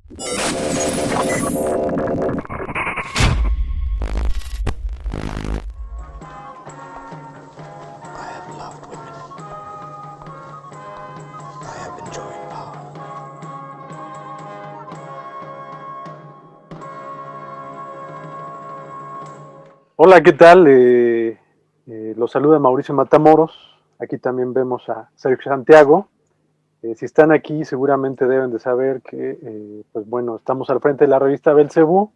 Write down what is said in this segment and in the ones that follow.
I have loved women. I have enjoyed power. Hola, ¿qué tal? Los saluda Mauricio Matamoros. Aquí también vemos a Sergio Santiago. Si están aquí, seguramente deben de saber que, pues bueno, estamos al frente de la revista Belcebú,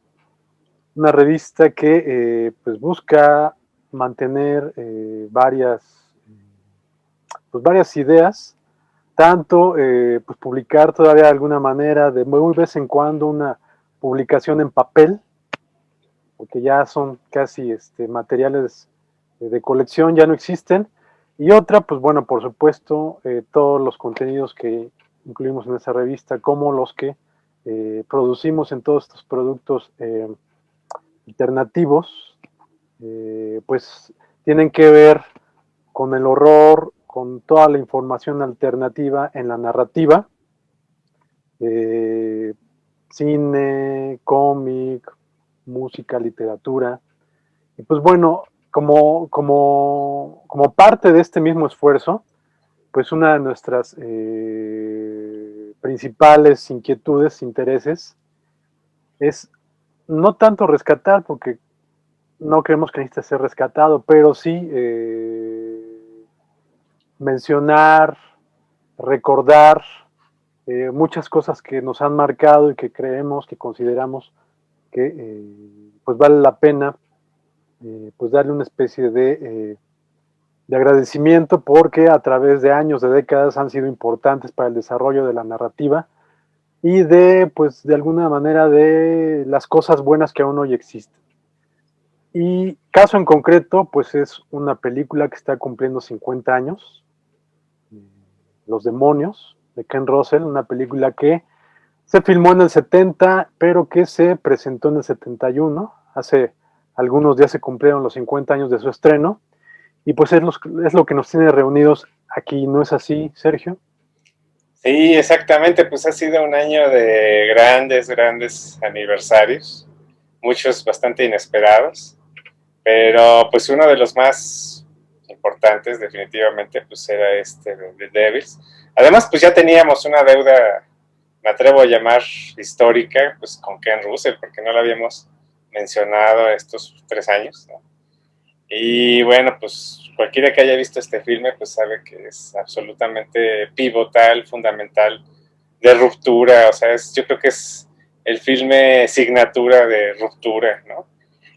una revista que pues busca mantener varias ideas, tanto pues publicar todavía de alguna manera, de muy vez en cuando, una publicación en papel, porque ya son casi materiales de colección, ya no existen. Y otra, pues bueno, por supuesto, todos los contenidos que incluimos en esa revista, como los que producimos en todos estos productos alternativos, pues tienen que ver con el horror, con toda la información alternativa en la narrativa, eh, cine, cómic, música, literatura. Y pues bueno, como parte de este mismo esfuerzo, pues una de nuestras principales inquietudes, intereses, es no tanto rescatar, porque no creemos que necesite ser rescatado, pero sí mencionar, recordar muchas cosas que nos han marcado y que creemos, que consideramos que pues vale la pena pues darle una especie de agradecimiento, porque a través de años, de décadas, han sido importantes para el desarrollo de la narrativa y pues de alguna manera, de las cosas buenas que aún hoy existen. Y caso en concreto, pues es una película que está cumpliendo 50 años, Los Demonios, de Ken Russell, una película que se filmó en el 70, pero que se presentó en el 71. Hace algunos días se cumplieron los 50 años de su estreno, y pues es lo que nos tiene reunidos aquí, ¿no es así, Sergio? Sí, exactamente, pues ha sido un año de grandes aniversarios, muchos bastante inesperados, pero pues uno de los más importantes definitivamente pues era este de The Devils. Además pues ya teníamos una deuda, me atrevo a llamar histórica, pues con Ken Russell, porque no lo habíamos mencionado estos 3 años, ¿no? Y bueno, pues cualquiera que haya visto este filme, pues sabe que es absolutamente pivotal, fundamental, de ruptura, o sea, yo creo que es el filme signatura de ruptura, ¿no?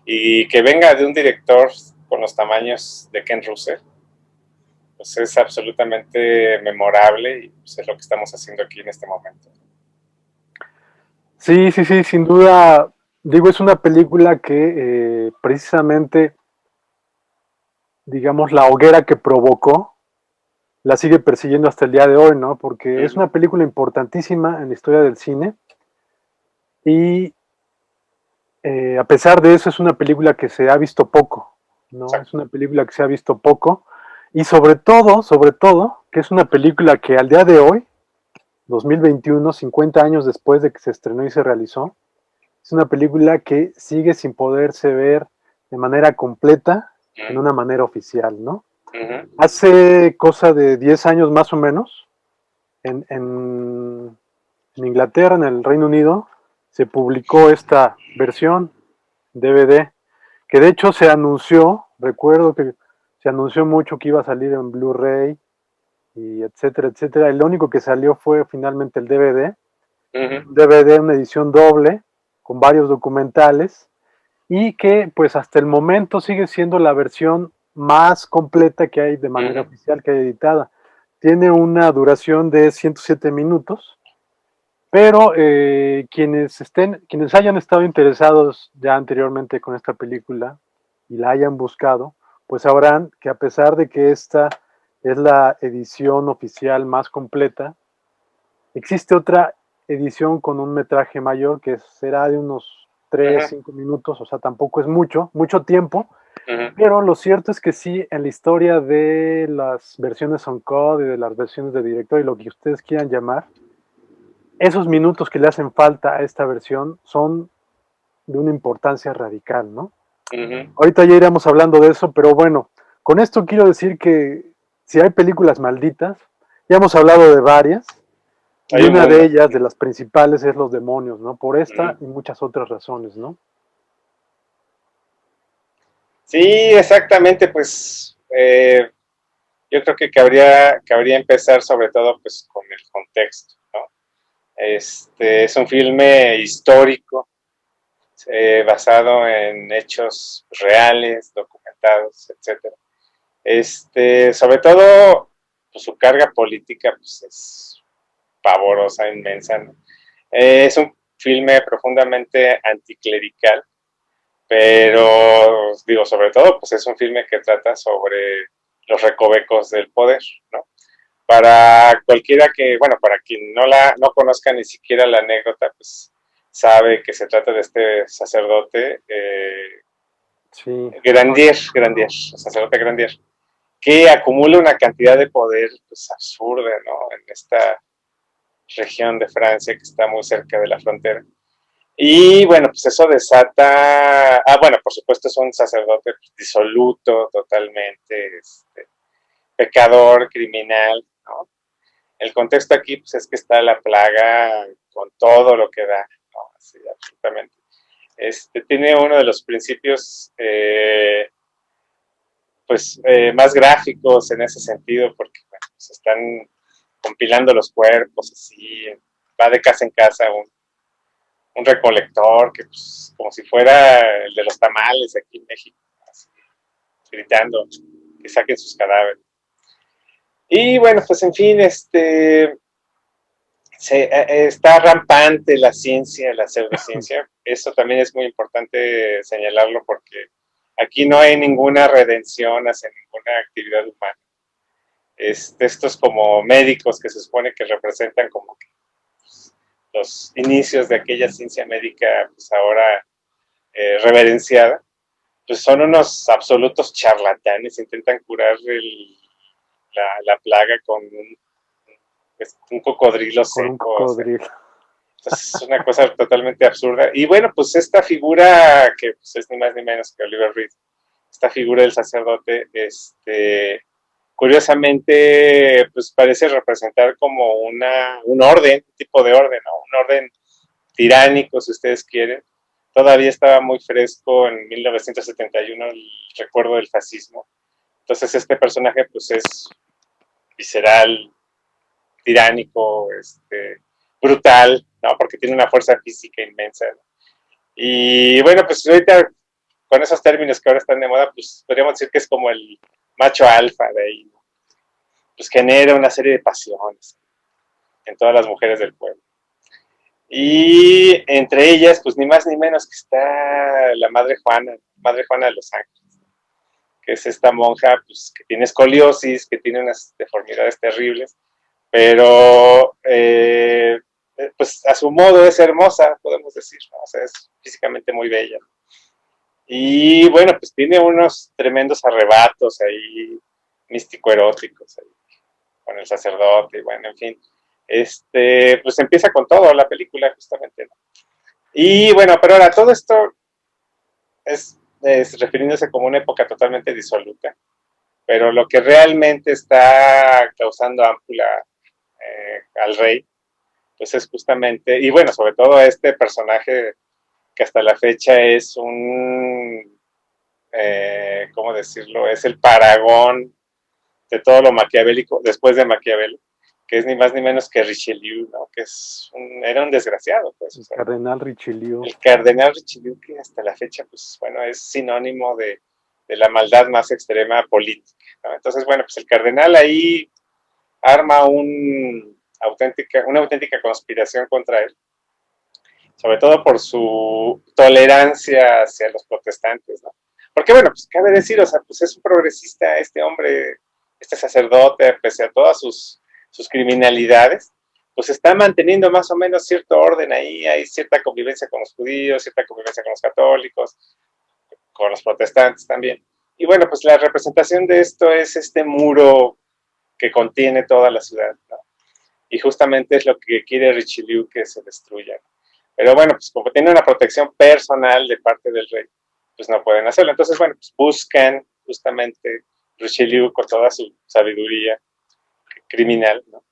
Y que venga de un director con los tamaños de Ken Russell, pues es absolutamente memorable y pues es lo que estamos haciendo aquí en este momento. Sí, sí, sí, sin duda. Digo, es una película que precisamente, digamos, la hoguera que provocó la sigue persiguiendo hasta el día de hoy, ¿no? Porque es una película importantísima en la historia del cine, y a pesar de eso es una película que se ha visto poco, ¿no? Es una película que se ha visto poco, y sobre todo, que es una película que al día de hoy, 2021, 50 años después de que se estrenó y se realizó, es una película que sigue sin poderse ver de manera completa, en una manera oficial, ¿no? Hace cosa de 10 años más o menos, en Inglaterra, en el Reino Unido, se publicó esta versión DVD, que de hecho se anunció, recuerdo que se anunció mucho que iba a salir en Blu-ray, y etcétera, etcétera. Y lo único que salió fue finalmente el DVD, DVD, una edición doble, con varios documentales, y que pues hasta el momento sigue siendo la versión más completa que hay de manera oficial, que hay editada. Tiene una duración de 107 minutos, pero quienes hayan estado interesados ya anteriormente con esta película y la hayan buscado, pues sabrán que a pesar de que esta es la edición oficial más completa, existe otra edición con un metraje mayor que será de unos 3, 5 minutos, o sea, tampoco es mucho tiempo, pero lo cierto es que sí, en la historia de las versiones on code y de las versiones de director y lo que ustedes quieran llamar, esos minutos que le hacen falta a esta versión son de una importancia radical, ¿no? Ujú. Ahorita ya iremos hablando de eso, pero bueno, con esto quiero decir que si hay películas malditas, ya hemos hablado de varias, y Hay un una de mundo. ellas, de las principales, es Los Demonios, ¿no? Por esta Ujú. y muchas otras razones, ¿no? Sí, exactamente, pues yo creo que cabría empezar sobre todo pues con el contexto, ¿no? Es un filme histórico, basado en hechos reales, documentados, etcétera. Sobre todo, pues, su carga política pues, es pavorosa, inmensa, ¿no? Es un filme profundamente anticlerical, pero digo, sobre todo, pues es un filme que trata sobre los recovecos del poder, ¿no? Para cualquiera que, bueno, para quien no conozca ni siquiera la anécdota, pues sabe que se trata de este sacerdote, Sí, Grandier, sacerdote Grandier, que acumula una cantidad de poder pues absurda, ¿no? En esta región de Francia que está muy cerca de la frontera. Y bueno, pues eso desata, bueno, por supuesto es un sacerdote disoluto totalmente, pecador, criminal, ¿no? El contexto aquí pues es que está la plaga con todo lo que da, ¿no? Así, absolutamente. Tiene uno de los principios más gráficos en ese sentido, porque bueno, pues están compilando los cuerpos, así, va de casa en casa un recolector, que pues, como si fuera el de los tamales aquí en México, así, gritando que saquen sus cadáveres. Y bueno, pues en fin, está rampante la ciencia, la pseudociencia. Eso también es muy importante señalarlo porque aquí no hay ninguna redención hacia ninguna actividad humana. Estos como médicos que se supone que representan como que, pues, los inicios de aquella ciencia médica, pues ahora reverenciada, pues son unos absolutos charlatanes, intentan curar la plaga con un cocodrilo con un seco, o sea, cocodrilo. entonces es una cosa totalmente absurda. Y bueno, pues esta figura, que pues, es ni más ni menos que Oliver Reed, esta figura del sacerdote, curiosamente, pues parece representar como un orden, un tipo de orden, ¿no? Un orden tiránico, si ustedes quieren. Todavía estaba muy fresco en 1971 el recuerdo del fascismo. Entonces este personaje pues es visceral, tiránico, brutal, ¿no? Porque tiene una fuerza física inmensa, ¿no? Y bueno, pues ahorita con esos términos que ahora están de moda, pues podríamos decir que es como el macho alfa de ahí, ¿no? Pues genera una serie de pasiones en todas las mujeres del pueblo. Y entre ellas, pues ni más ni menos que está la Madre Juana de los Ángeles, que es esta monja pues, que tiene escoliosis, que tiene unas deformidades terribles, pero pues a su modo es hermosa, podemos decir, ¿no? O sea, es físicamente muy bella. Y bueno, pues tiene unos tremendos arrebatos ahí, místico-eróticos, ahí, con el sacerdote, y bueno, en fin. Pues empieza con todo la película, justamente, ¿no? Y bueno, pero ahora todo esto es refiriéndose como una época totalmente disoluta, pero lo que realmente está causando ámpula al rey, pues es justamente, y bueno, sobre todo a este personaje que hasta la fecha es ¿cómo decirlo? Es el paragón de todo lo maquiavélico después de Maquiavelo, que es ni más ni menos que Richelieu, ¿no? Que era un desgraciado, pues. O El sea, cardenal Richelieu. el cardenal Richelieu, que hasta la fecha, pues bueno, es sinónimo de la maldad más extrema política, ¿no? Entonces, bueno, pues el cardenal ahí arma una auténtica conspiración contra él, sobre todo por su tolerancia hacia los protestantes, ¿no? Porque bueno, pues cabe decir, o sea, pues es un progresista este hombre, este sacerdote, pese a todas sus criminalidades, pues está manteniendo más o menos cierto orden ahí, hay cierta convivencia con los judíos, cierta convivencia con los católicos, con los protestantes también. Y bueno, pues la representación de esto es este muro que contiene toda la ciudad, ¿no? y justamente es lo que quiere Richelieu, que se destruya. Pero bueno, pues como tiene una protección personal de parte del rey, pues no pueden hacerlo. Entonces, bueno, pues buscan justamente Richelieu con toda su sabiduría criminal, ¿no?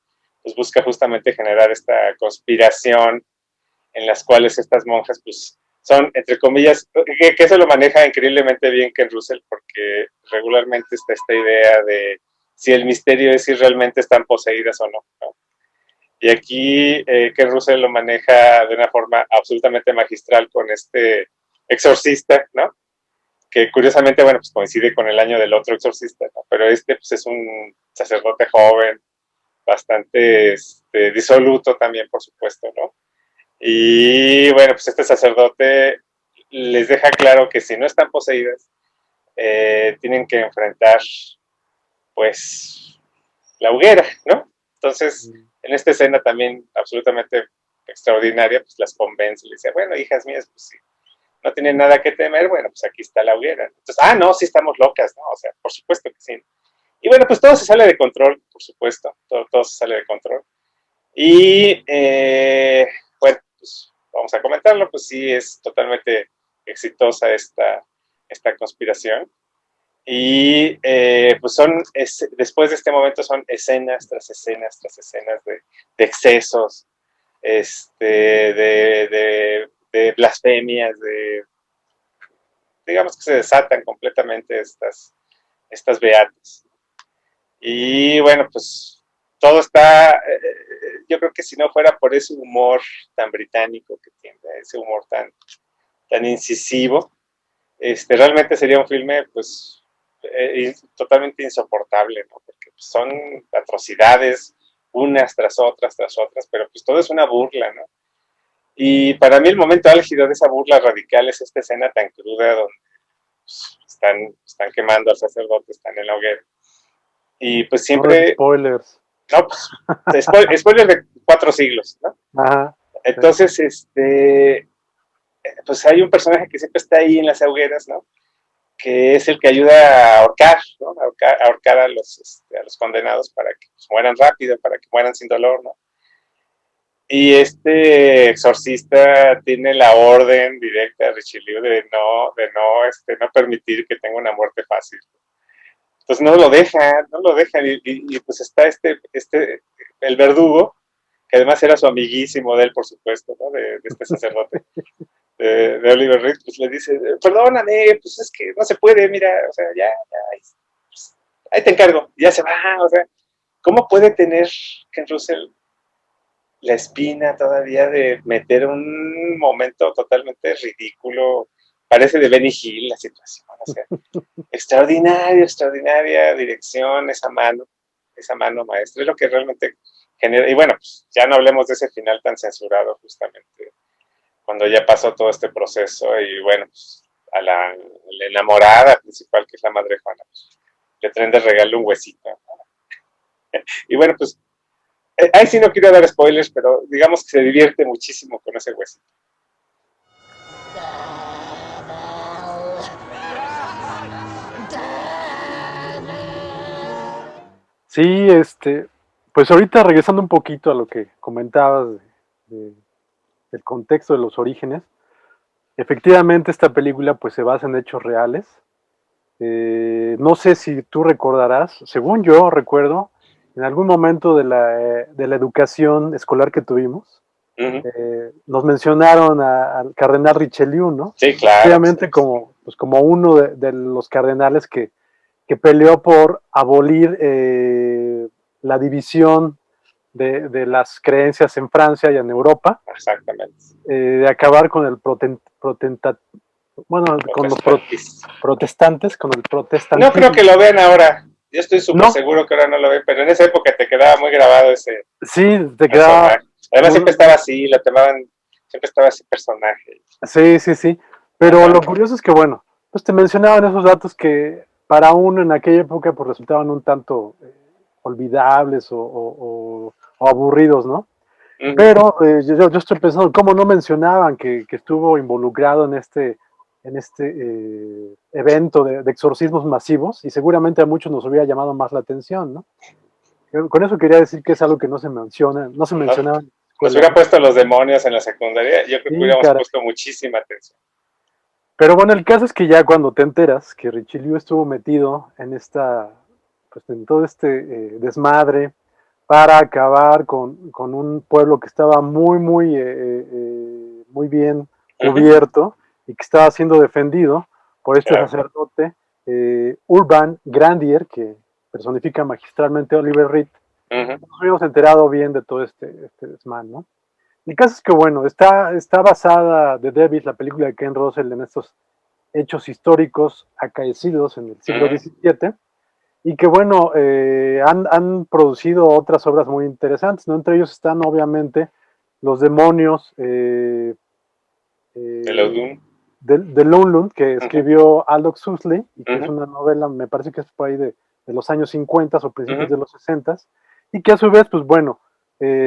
Pues busca justamente generar esta conspiración en las cuales estas monjas, pues, son, entre comillas, que eso lo maneja increíblemente bien Ken Russell, porque regularmente está esta idea de si el misterio es si realmente están poseídas o no, ¿no? Y aquí Ken Russell lo maneja de una forma absolutamente magistral con este exorcista, ¿no? Que curiosamente, bueno, pues coincide con el año del otro exorcista, ¿no? Pero este, pues, es un sacerdote joven, bastante disoluto también, por supuesto, ¿no? Y bueno, pues este sacerdote les deja claro que si no están poseídas, tienen que enfrentar, pues, la hoguera, ¿no? Entonces, en esta escena también absolutamente extraordinaria, pues las convence, le dice, bueno, hijas mías, pues sí, no tienen nada que temer, bueno, pues aquí está la hoguera. Entonces, no, sí estamos locas, ¿no? O sea, por supuesto que sí. Y bueno, pues todo se sale de control, por supuesto, todo se sale de control. Y bueno, pues vamos a comentarlo, pues sí, es totalmente exitosa esta conspiración. Y pues después de este momento son escenas tras escenas tras escenas de excesos, de blasfemias, digamos que se desatan completamente estas beatas. Y bueno, pues todo está, yo creo que si no fuera por ese humor tan británico que tiene, ese humor tan incisivo, realmente sería un filme pues totalmente insoportable, ¿no? Porque pues, son atrocidades unas tras otras, pero pues todo es una burla, ¿no? Y para mí el momento álgido de esa burla radical es esta escena tan cruda donde pues, están quemando al sacerdote, están en la hoguera. Y pues No de siempre, spoilers. no, pues, spoiler de 4 siglos, ¿no? Ajá. Entonces, pues hay un personaje que siempre está ahí en las hogueras, ¿no? Que es el que ayuda a ahorcar, ¿no? A ahorcar a los condenados para que pues, mueran rápido, para que mueran sin dolor, ¿no? Y este exorcista tiene la orden directa de Richelieu no permitir que tenga una muerte fácil. Entonces no lo dejan, y pues está el verdugo, que además era su amiguísimo de él, por supuesto, ¿no? De este sacerdote, de Oliver Reed, pues le dice, perdóname, pues es que no se puede, mira, o sea, ya, pues, ahí te encargo, y ya se va, o sea, ¿cómo puede tener Ken Russell la espina todavía de meter un momento totalmente ridículo? Parece de Benny Hill la situación, o sea, extraordinaria dirección, esa mano maestra, es lo que realmente genera. Y bueno, pues ya no hablemos de ese final tan censurado, justamente, cuando ya pasó todo este proceso, y bueno, pues a la enamorada principal, que es la madre Juana, pues, le traen de regalo un huesito, ¿no? Y bueno, pues ahí sí no quiero dar spoilers, pero digamos que se divierte muchísimo con ese huesito. Sí, pues ahorita regresando un poquito a lo que comentabas de- del contexto de los orígenes, efectivamente esta película pues se basa en hechos reales. No sé si tú recordarás, según yo recuerdo, en algún momento de la educación escolar que tuvimos, Uh-huh. nos mencionaron al cardenal Richelieu, ¿no? Sí, claro. Obviamente pues como uno de los cardenales que peleó por abolir la división de las creencias en Francia y en Europa, Exactamente. de acabar con el con los protestantes, con el protestantismo. No creo que lo vean ahora. Yo estoy súper No, seguro que ahora no lo ven, pero en esa época te quedaba muy grabado ese sí, te personaje. quedaba. Además siempre estaba así, lo tomaban, siempre estaba ese personaje. Sí. Pero lo curioso es que, bueno, pues te mencionaban esos datos que para uno en aquella época pues resultaban un tanto olvidables o aburridos, ¿no? Uh-huh. Pero yo estoy pensando, ¿cómo no mencionaban que estuvo involucrado en este evento de exorcismos masivos? Y seguramente a muchos nos hubiera llamado más la atención, ¿no? Con eso quería decir que es algo que no se menciona, no se Nos, mencionaba en la nos escuela, hubiera ¿no? puesto los demonios en la secundaria, yo creo que Sí, hubiéramos cara. puesto muchísima atención. Pero bueno, el caso es que ya cuando te enteras que Richelieu estuvo metido en pues en todo este desmadre para acabar con un pueblo que estaba muy bien Ujú, cubierto y que estaba siendo defendido por este claro. sacerdote, Urban Grandier, que personifica magistralmente a Oliver Reed. Ujú, Nos habíamos enterado bien de todo este desmán, ¿no? El caso es que, bueno, está basada The Devil, la película de Ken Russell, en estos hechos históricos acaecidos en el siglo ujú, XVII y que, bueno, han producido otras obras muy interesantes, ¿no? Entre ellos están, obviamente, Los demonios de los eh, Doom. de Lunlund, que Ujú, escribió Aldous Huxley, y que es ujú, una novela, me parece que es por ahí de los años 50 o principios ujú. de los 60, y que a su vez, pues bueno,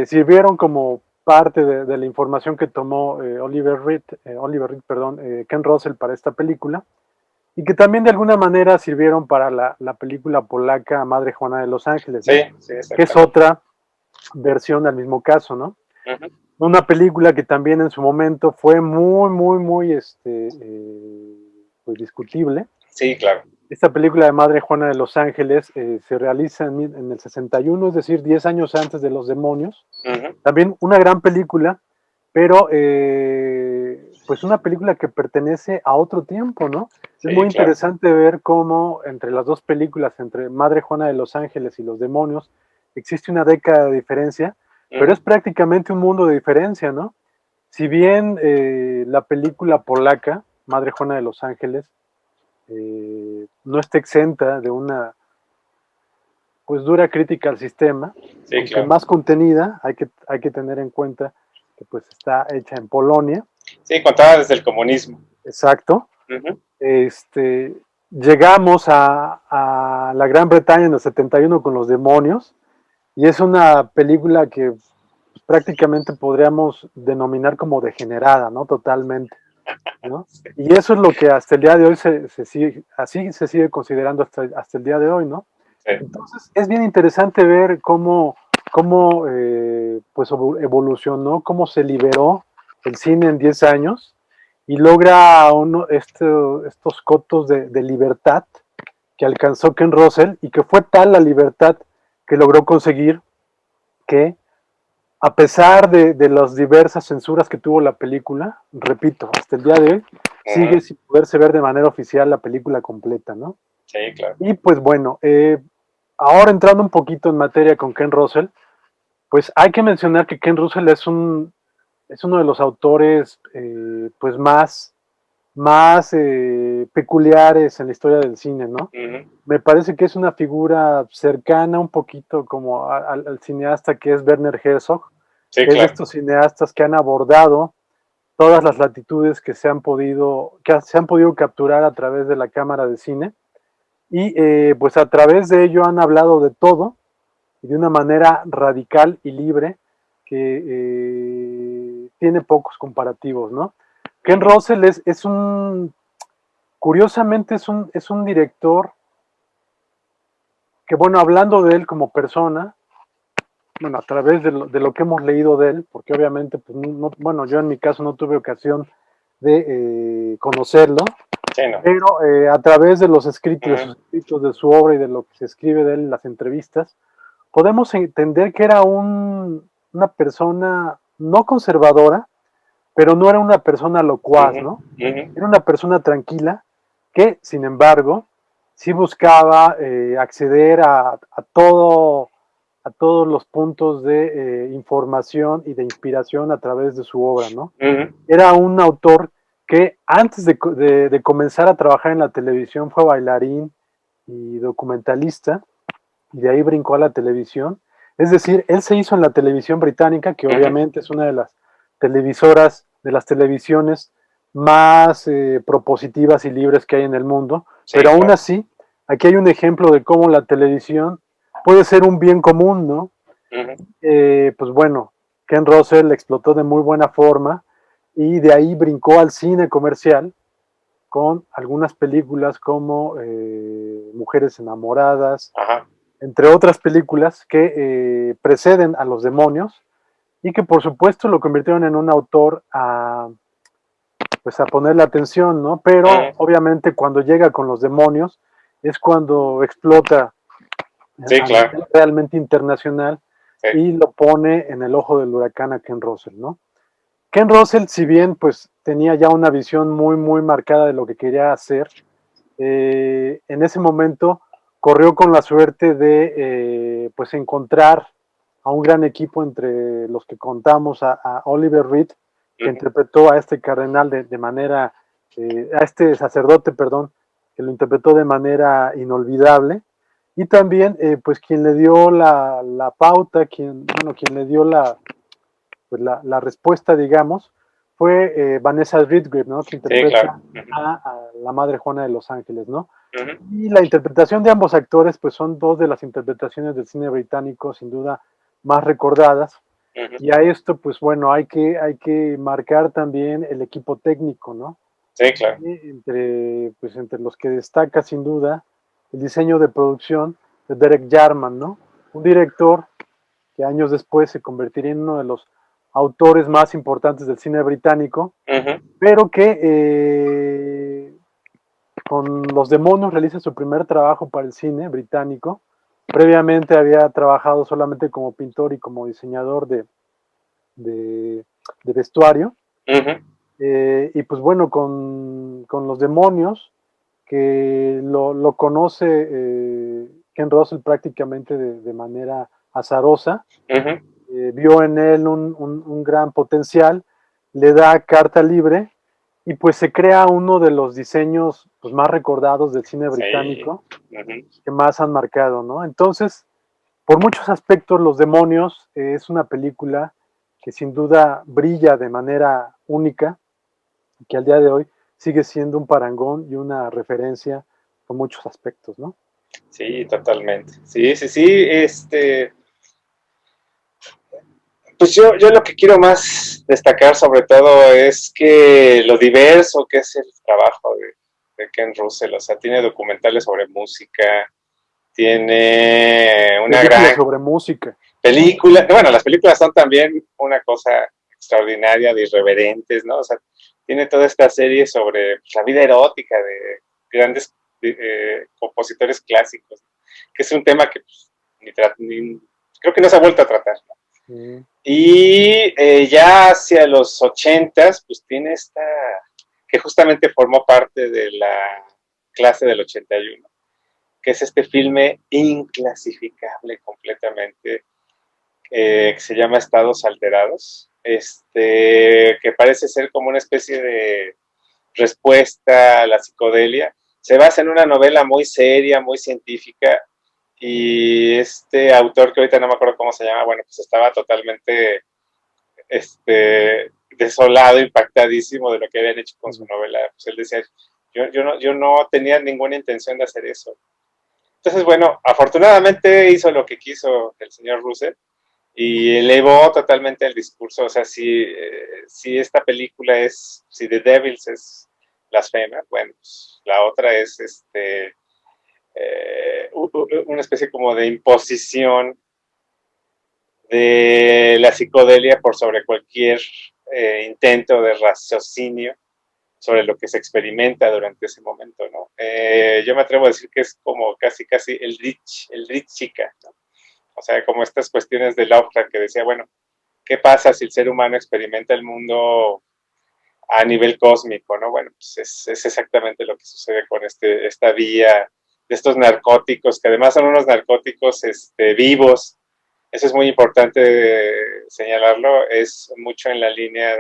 sirvieron como parte de la información que tomó Oliver Reed, perdón, Ken Russell para esta película, y que también de alguna manera sirvieron para la película polaca Madre Juana de los Ángeles, Sí, ¿no? sí, Que es exactamente. otra versión del mismo caso, ¿no? Ujú. Una película que también en su momento fue muy, pues discutible. Sí, claro. Esta película de Madre Juana de los Ángeles se realiza en el 61, es decir, 10 años antes de Los Demonios. Ujú. También una gran película, pero pues una película que pertenece a otro tiempo, ¿no? Es Sí, muy claro. interesante ver cómo entre las dos películas, entre Madre Juana de los Ángeles y Los Demonios, existe una década de diferencia, pero Ujú. es prácticamente un mundo de diferencia, ¿no? Si bien la película polaca, Madre Juana de los Ángeles, no está exenta de una pues dura crítica al sistema, Sí, aunque claro. más contenida, hay que tener en cuenta que pues está hecha en Polonia, Sí, contaba desde el comunismo. exacto. Ujú. Este, llegamos a la Gran Bretaña en el 71 con Los Demonios, y es una película que pues, prácticamente podríamos denominar como degenerada, ¿no? Totalmente, ¿no? Y eso es lo que hasta el día de hoy se sigue, así se sigue considerando hasta el día de hoy, ¿no? Sí. Entonces es bien interesante ver cómo pues evolucionó, cómo se liberó el cine en 10 años y logra estos cotos de libertad que alcanzó Ken Russell y que fue tal la libertad que logró conseguir que a pesar de las diversas censuras que tuvo la película, repito, hasta el día de hoy, sigue Ujú. sin poderse ver de manera oficial la película completa, ¿no? Sí, claro. Y pues bueno, ahora entrando un poquito en materia con Ken Russell, pues hay que mencionar que Ken Russell es uno de los autores pues más peculiares en la historia del cine, ¿no? Ujú. Me parece que es una figura cercana un poquito como al cineasta que es Werner Herzog, Sí, que es de claro. estos cineastas que han abordado todas las latitudes que se han podido capturar a través de la cámara de cine y pues a través de ello han hablado de todo y de una manera radical y libre que tiene pocos comparativos, ¿no? Ken Ujú. Russell curiosamente es un director que, bueno, hablando de él como persona, bueno, a través de lo que hemos leído de él, porque obviamente, pues, bueno, yo en mi caso no tuve ocasión de conocerlo, Sí, no. pero a través de los escritos, de Ujú. sus escritos, de su obra y de lo que se escribe de él en las entrevistas, podemos entender que era una persona no conservadora, pero no era una persona locuaz, Ujú. ¿no? Ujú. Era una persona tranquila que, sin embargo, sí buscaba acceder a todos los puntos de información y de inspiración a través de su obra, ¿no? Ujú. Era un autor que antes de comenzar a trabajar en la televisión fue bailarín y documentalista, y de ahí brincó a la televisión. Es decir, él se hizo en la televisión británica, que Ujú. obviamente es una de las televisoras, de las televisiones más propositivas y libres que hay en el mundo, pero Sí, aún claro. así, aquí hay un ejemplo de cómo la televisión puede ser un bien común, ¿no? Ujú. Pues bueno, Ken Russell explotó de muy buena forma y de ahí brincó al cine comercial con algunas películas como Mujeres Enamoradas, Ajá. entre otras películas que preceden a Los Demonios y que por supuesto lo convirtieron en un autor pues a ponerle atención, ¿no? Pero obviamente cuando llega con Los Demonios es cuando explota Sí, a claro. nivel realmente internacional Sí. y lo pone en el ojo del huracán a Ken Russell, ¿no? Ken Russell, si bien pues tenía ya una visión muy, muy marcada de lo que quería hacer, en ese momento corrió con la suerte de pues encontrar a un gran equipo entre los que contamos a Oliver Reed, que interpretó a este cardenal de manera, a este sacerdote, perdón, que lo interpretó de manera inolvidable, y también pues quien le dio la pauta, quien le dio pues la respuesta, digamos, fue Vanessa Redgrave, ¿no? Que Sí, claro. interpreta a la Madre Juana de los Ángeles, ¿no? Ujú. Y la interpretación de ambos actores, pues son dos de las interpretaciones del cine británico, sin duda, más recordadas. Ujú. Y a esto, pues bueno, hay que marcar también el equipo técnico, ¿no? Sí, claro. Entre los que destaca, sin duda, el diseño de producción de Derek Jarman, ¿no? Un director que años después se convertiría en uno de los autores más importantes del cine británico, Ujú. pero que con Los Demonios realiza su primer trabajo para el cine británico. Previamente había trabajado solamente como pintor y como diseñador de vestuario. Ujú. Y pues bueno, con Los Demonios, que lo conoce Ken Russell prácticamente de manera azarosa, Ujú. vio en él un gran potencial, le da carta libre y pues se crea uno de los diseños pues, más recordados del cine Sí. británico, Ujú. que más han marcado, ¿no? Entonces, por muchos aspectos, Los Demonios es una película que sin duda brilla de manera única, que al día de hoy sigue siendo un parangón y una referencia por muchos aspectos, ¿no? Sí, totalmente. Sí, sí, sí. Pues yo lo que quiero más destacar sobre todo es que lo diverso que es el trabajo de Ken Russell, o sea, tiene documentales sobre música, tiene una Películas gran sobre música. película, bueno, las películas son también una cosa extraordinaria de irreverentes, ¿no? O sea, tiene toda esta serie sobre pues, la vida erótica de grandes compositores clásicos, que es un tema que pues, creo que no se ha vuelto a tratar, ¿no? Mm. Y ya hacia los 80s, pues tiene esta, que justamente formó parte de la clase del 81, que es este filme inclasificable completamente, que se llama Estados Alterados, que parece ser como una especie de respuesta a la psicodelia. Se basa en una novela muy seria, muy científica, y este autor, que ahorita no me acuerdo cómo se llama, bueno, pues estaba totalmente desolado, impactadísimo de lo que habían hecho con su novela. Pues él decía, yo no tenía ninguna intención de hacer eso. Entonces, bueno, afortunadamente hizo lo que quiso el señor Russell y elevó totalmente el discurso. O sea, si esta película es, si The Devils es blasfema, bueno, pues la otra es una especie como de imposición de la psicodelia por sobre cualquier intento de raciocinio sobre lo que se experimenta durante ese momento, ¿no? Yo me atrevo a decir que es como casi, casi el rich chica, ¿no? O sea, como estas cuestiones de Lovecraft que decía, bueno, ¿qué pasa si el ser humano experimenta el mundo a nivel cósmico, ¿no? Bueno, pues es exactamente lo que sucede con esta vía de estos narcóticos, que además son unos narcóticos vivos. Eso es muy importante señalarlo, es mucho en la línea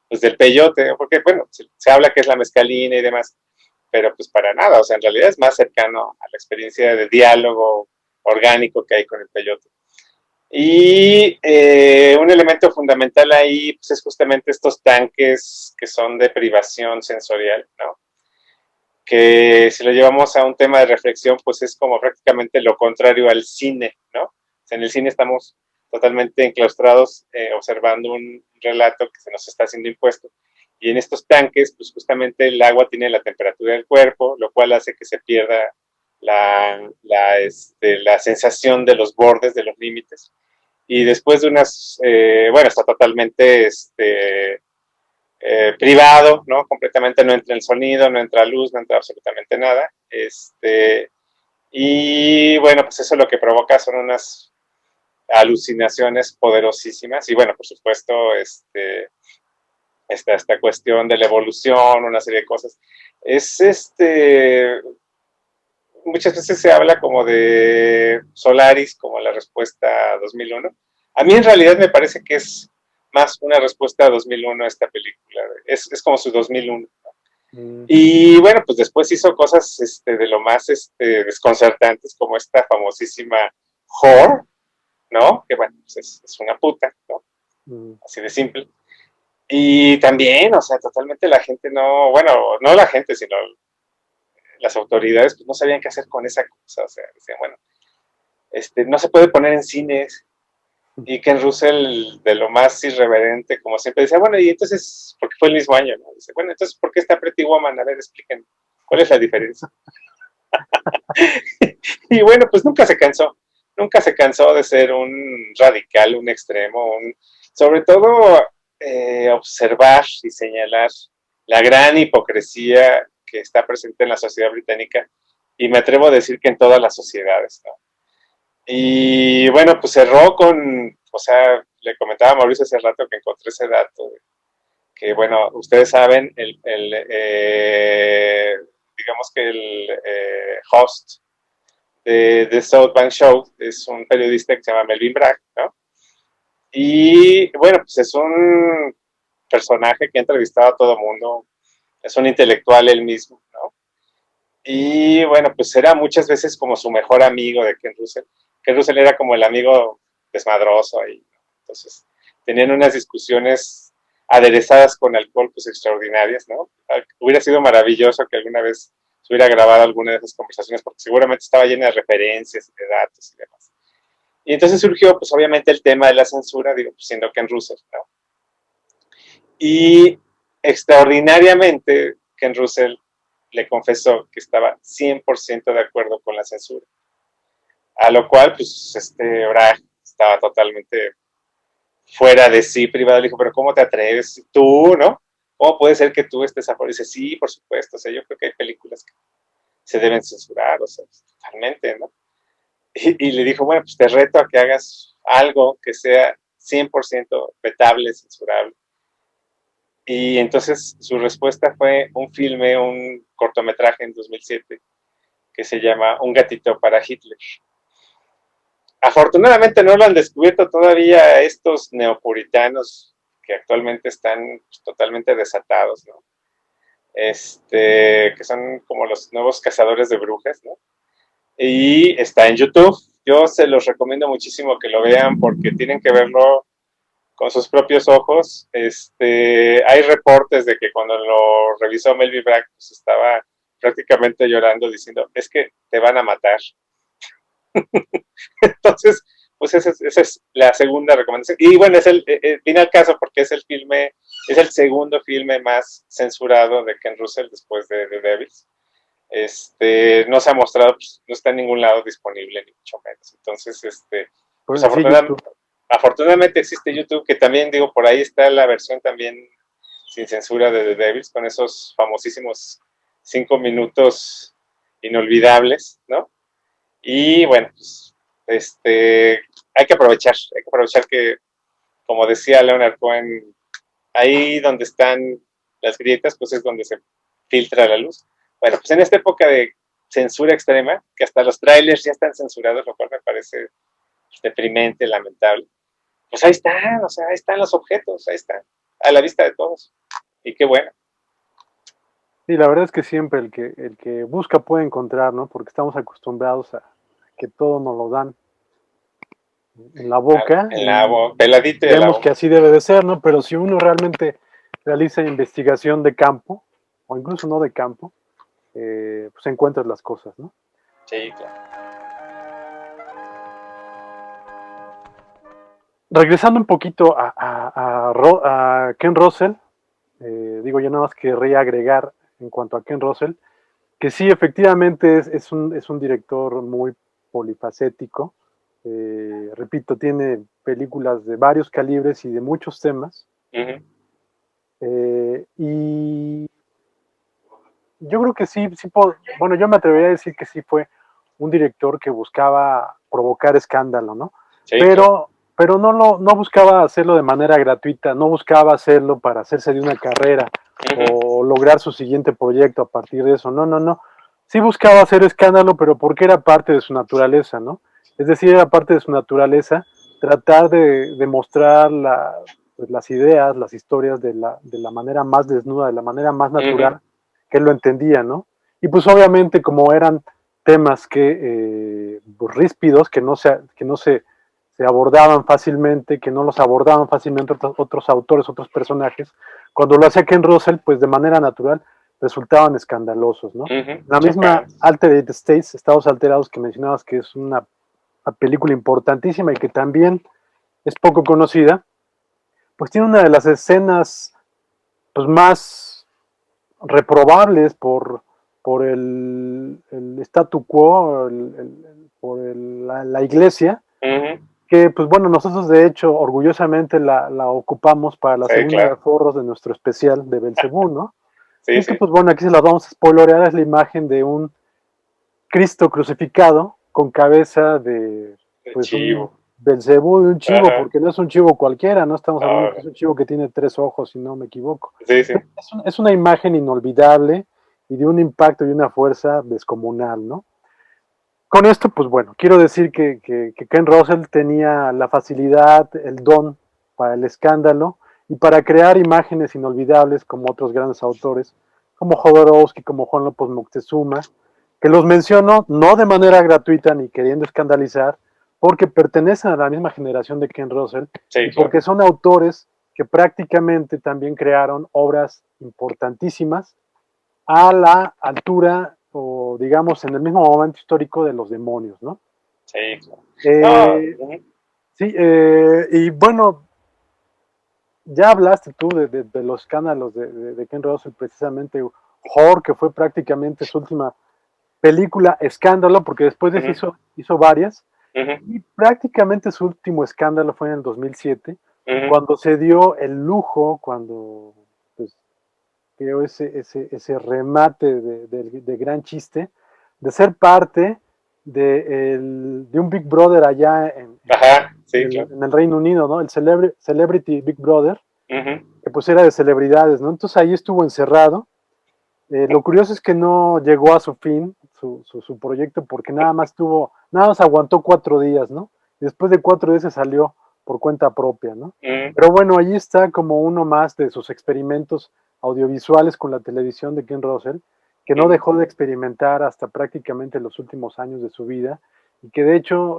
pues, del peyote, porque bueno, se habla que es la mezcalina y demás, pero pues para nada, o sea, en realidad es más cercano a la experiencia de diálogo orgánico que hay con el peyote. Y un elemento fundamental ahí pues, es justamente estos tanques que son de privación sensorial, ¿no? Que si lo llevamos a un tema de reflexión, pues es como prácticamente lo contrario al cine, ¿no? O sea, en el cine estamos totalmente enclaustrados observando un relato que se nos está haciendo impuesto. Y en estos tanques, pues justamente el agua tiene la temperatura del cuerpo, lo cual hace que se pierda la sensación de los bordes, de los límites. Y después de bueno, está totalmente privado, ¿no? Completamente no entra el sonido, no entra luz, no entra absolutamente nada. Y bueno, pues eso lo que provoca son unas alucinaciones poderosísimas. Y bueno, por supuesto, esta cuestión de la evolución, una serie de cosas. Es muchas veces se habla como de Solaris, como la respuesta a 2001. A mí en realidad me parece que es más una respuesta a 2001 esta película. Es como su 2001. Mm. Y bueno, pues después hizo cosas de lo más desconcertantes, como esta famosísima Whore, ¿no? Que bueno, pues es una puta, ¿no? Así de simple. Y también, o sea, totalmente la gente no, bueno, no la gente, sino las autoridades, pues no sabían qué hacer con esa cosa. O sea, decían, bueno, no se puede poner en cines. Y Ken Russell, de lo más irreverente, como siempre, decía, bueno, y entonces, porque fue el mismo año, ¿no? Dice, bueno, entonces, ¿por qué está Pretty Woman? A ver, expliquen, ¿cuál es la diferencia? Y bueno, pues nunca se cansó de ser un radical, un extremo, sobre todo observar y señalar la gran hipocresía que está presente en la sociedad británica, y me atrevo a decir que en todas las sociedades, ¿no? Y bueno, pues cerró o sea, le comentaba a Mauricio hace rato que encontré ese dato, que bueno, ustedes saben, digamos que el host de The South Bank Show es un periodista que se llama Melvin Bragg, ¿no? Y bueno, pues es un personaje que ha entrevistado a todo mundo, es un intelectual él mismo, ¿no? Y bueno, pues era muchas veces como su mejor amigo de Ken Russell. Ken Russell era como el amigo desmadroso ahí, ¿no? Entonces tenían unas discusiones aderezadas con alcohol, pues extraordinarias, ¿no? Hubiera sido maravilloso que alguna vez se hubiera grabado alguna de esas conversaciones, porque seguramente estaba llena de referencias, de datos y demás. Y entonces surgió, pues obviamente, el tema de la censura, digo, pues siendo Ken Russell, ¿no? Y extraordinariamente, Ken Russell le confesó que estaba 100% de acuerdo con la censura. A lo cual, pues, Bragg estaba totalmente fuera de sí, privado. Le dijo, pero ¿cómo te atreves? Tú, ¿no? ¿Cómo puede ser que tú estés a favor? Y dice, sí, por supuesto. O sea, yo creo que hay películas que se deben censurar, o sea, totalmente, ¿no? Y le dijo, bueno, pues te reto a que hagas algo que sea 100% vetable, censurable. Y entonces su respuesta fue un cortometraje en 2007 que se llama Un gatito para Hitler. Afortunadamente no lo han descubierto todavía estos neopuritanos que actualmente están pues, totalmente desatados, ¿no? Que son como los nuevos cazadores de brujas, ¿no? Y está en YouTube. Yo se los recomiendo muchísimo que lo vean porque tienen que verlo con sus propios ojos. Hay reportes de que cuando lo revisó Melvin Bragg, pues estaba prácticamente llorando diciendo, es que te van a matar. Entonces, pues esa es la segunda recomendación. Y bueno, viene al caso porque es el segundo filme más censurado de Ken Russell después de The Devils. No se ha mostrado, pues, no está en ningún lado disponible, ni mucho menos. Entonces, pues Sí, afortunadamente existe YouTube, que también, digo, por ahí está la versión también sin censura de The Devils, con esos famosísimos 5 minutos inolvidables, ¿no? Y bueno, pues, hay que aprovechar que, como decía Leonard Cohen, ahí donde están las grietas, pues es donde se filtra la luz. Bueno, pues en esta época de censura extrema, que hasta los trailers ya están censurados, lo cual me parece deprimente, lamentable, pues ahí están, o sea, ahí están los objetos, ahí están, a la vista de todos. Y qué bueno. sí, la verdad es que siempre el que busca puede encontrar, ¿no? Porque estamos acostumbrados a que todo nos lo dan en la boca En la y peladito de la creemos que boca. así debe de ser, ¿no? Pero si uno realmente realiza investigación de campo, o incluso no de campo, pues encuentras las cosas, ¿no? Sí, claro. Regresando un poquito a Ken Russell, digo, yo nada más querría agregar en cuanto a Ken Russell, que sí, efectivamente es un director muy polifacético. Repito, tiene películas de varios calibres y de muchos temas. Ujú, Y yo creo que sí, bueno, yo me atrevería a decir que sí fue un director que buscaba provocar escándalo, ¿no? sí, claro. Pero no buscaba hacerlo de manera gratuita, no buscaba hacerlo para hacerse de una carrera Ujú, o lograr su siguiente proyecto a partir de eso, no. Sí buscaba hacer escándalo, pero porque era parte de su naturaleza, ¿no? Es decir, era parte de su naturaleza tratar de mostrar pues, las ideas, las historias de la manera más desnuda, de la manera más ujú, natural que él lo entendía, ¿no? Y pues obviamente como eran temas pues, ríspidos, que no se abordaban fácilmente, que no los abordaban fácilmente otros autores, otros personajes, cuando lo hacía Ken Russell, pues de manera natural resultaban escandalosos, ¿no? ujú, La misma chocantes. Altered States, Estados Alterados, que mencionabas que es una película importantísima y que también es poco conocida, pues tiene una de las escenas pues, más reprobables por el statu quo, por la iglesia, Ujú, que pues bueno, nosotros de hecho orgullosamente la ocupamos para la sí, segunda de claro. forros de nuestro especial de Belcebú, ¿no? Sí, Y que sí. pues bueno, aquí se las vamos a spoilorear, es la imagen de un Cristo crucificado con cabeza de De pues un chivo. Belcebú, de un chivo, Ajá. porque no es un chivo cualquiera, no estamos hablando No, que no. es un chivo que tiene 3 ojos, si no me equivoco. Sí, sí. Es una imagen inolvidable y de un impacto y una fuerza descomunal, ¿no? Con esto, pues bueno, quiero decir que Ken Russell tenía la facilidad, el don para el escándalo y para crear imágenes inolvidables como otros grandes autores, como Jodorowsky, como Juan López Moctezuma, que los menciono no de manera gratuita ni queriendo escandalizar, porque pertenecen a la misma generación de Ken Russell y Sí, claro. porque son autores que prácticamente también crearon obras importantísimas a la altura o digamos en el mismo momento histórico de los demonios, ¿no? Sí, claro. No, Eh, ujú, sí, y bueno, ya hablaste tú de los escándalos de Ken Russell, precisamente Horror, que fue prácticamente su última película escándalo, porque después de eso ujú, hizo varias, ujú, y prácticamente su último escándalo fue en el 2007, ujú, cuando se dio el lujo, cuando pues, creo ese remate de gran chiste, de ser parte de un Big Brother allá ajá, sí, claro. en el Reino Unido, ¿no? El Celebrity Big Brother, Ujú, que pues era de celebridades, ¿no? Entonces ahí estuvo encerrado. Lo curioso es que no llegó a su fin su proyecto porque nada más aguantó 4 días, ¿no? Y después de 4 días se salió por cuenta propia, ¿no? ujú, Pero bueno, allí está como uno más de sus experimentos audiovisuales con la televisión de Ken Russell, que no ujú. dejó de experimentar hasta prácticamente los últimos años de su vida, y que de hecho,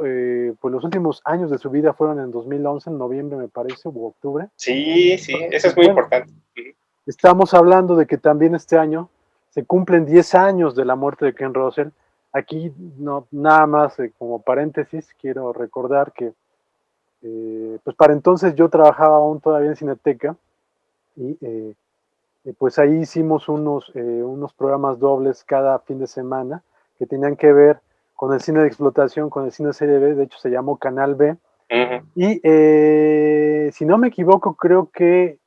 pues los últimos años de su vida fueron en 2011, en noviembre me parece, u octubre. Sí, sí, Entonces, eso pues es muy bueno, importante. Ujú. estamos hablando de que también este año se cumplen 10 años de la muerte de Ken Russell. Aquí, no, nada más como paréntesis, quiero recordar que pues para entonces yo trabajaba aún todavía en Cineteca y pues ahí hicimos unos programas dobles cada fin de semana que tenían que ver con el cine de explotación, con el cine de serie B, de hecho se llamó Canal B. Ujú, Y si no me equivoco, creo que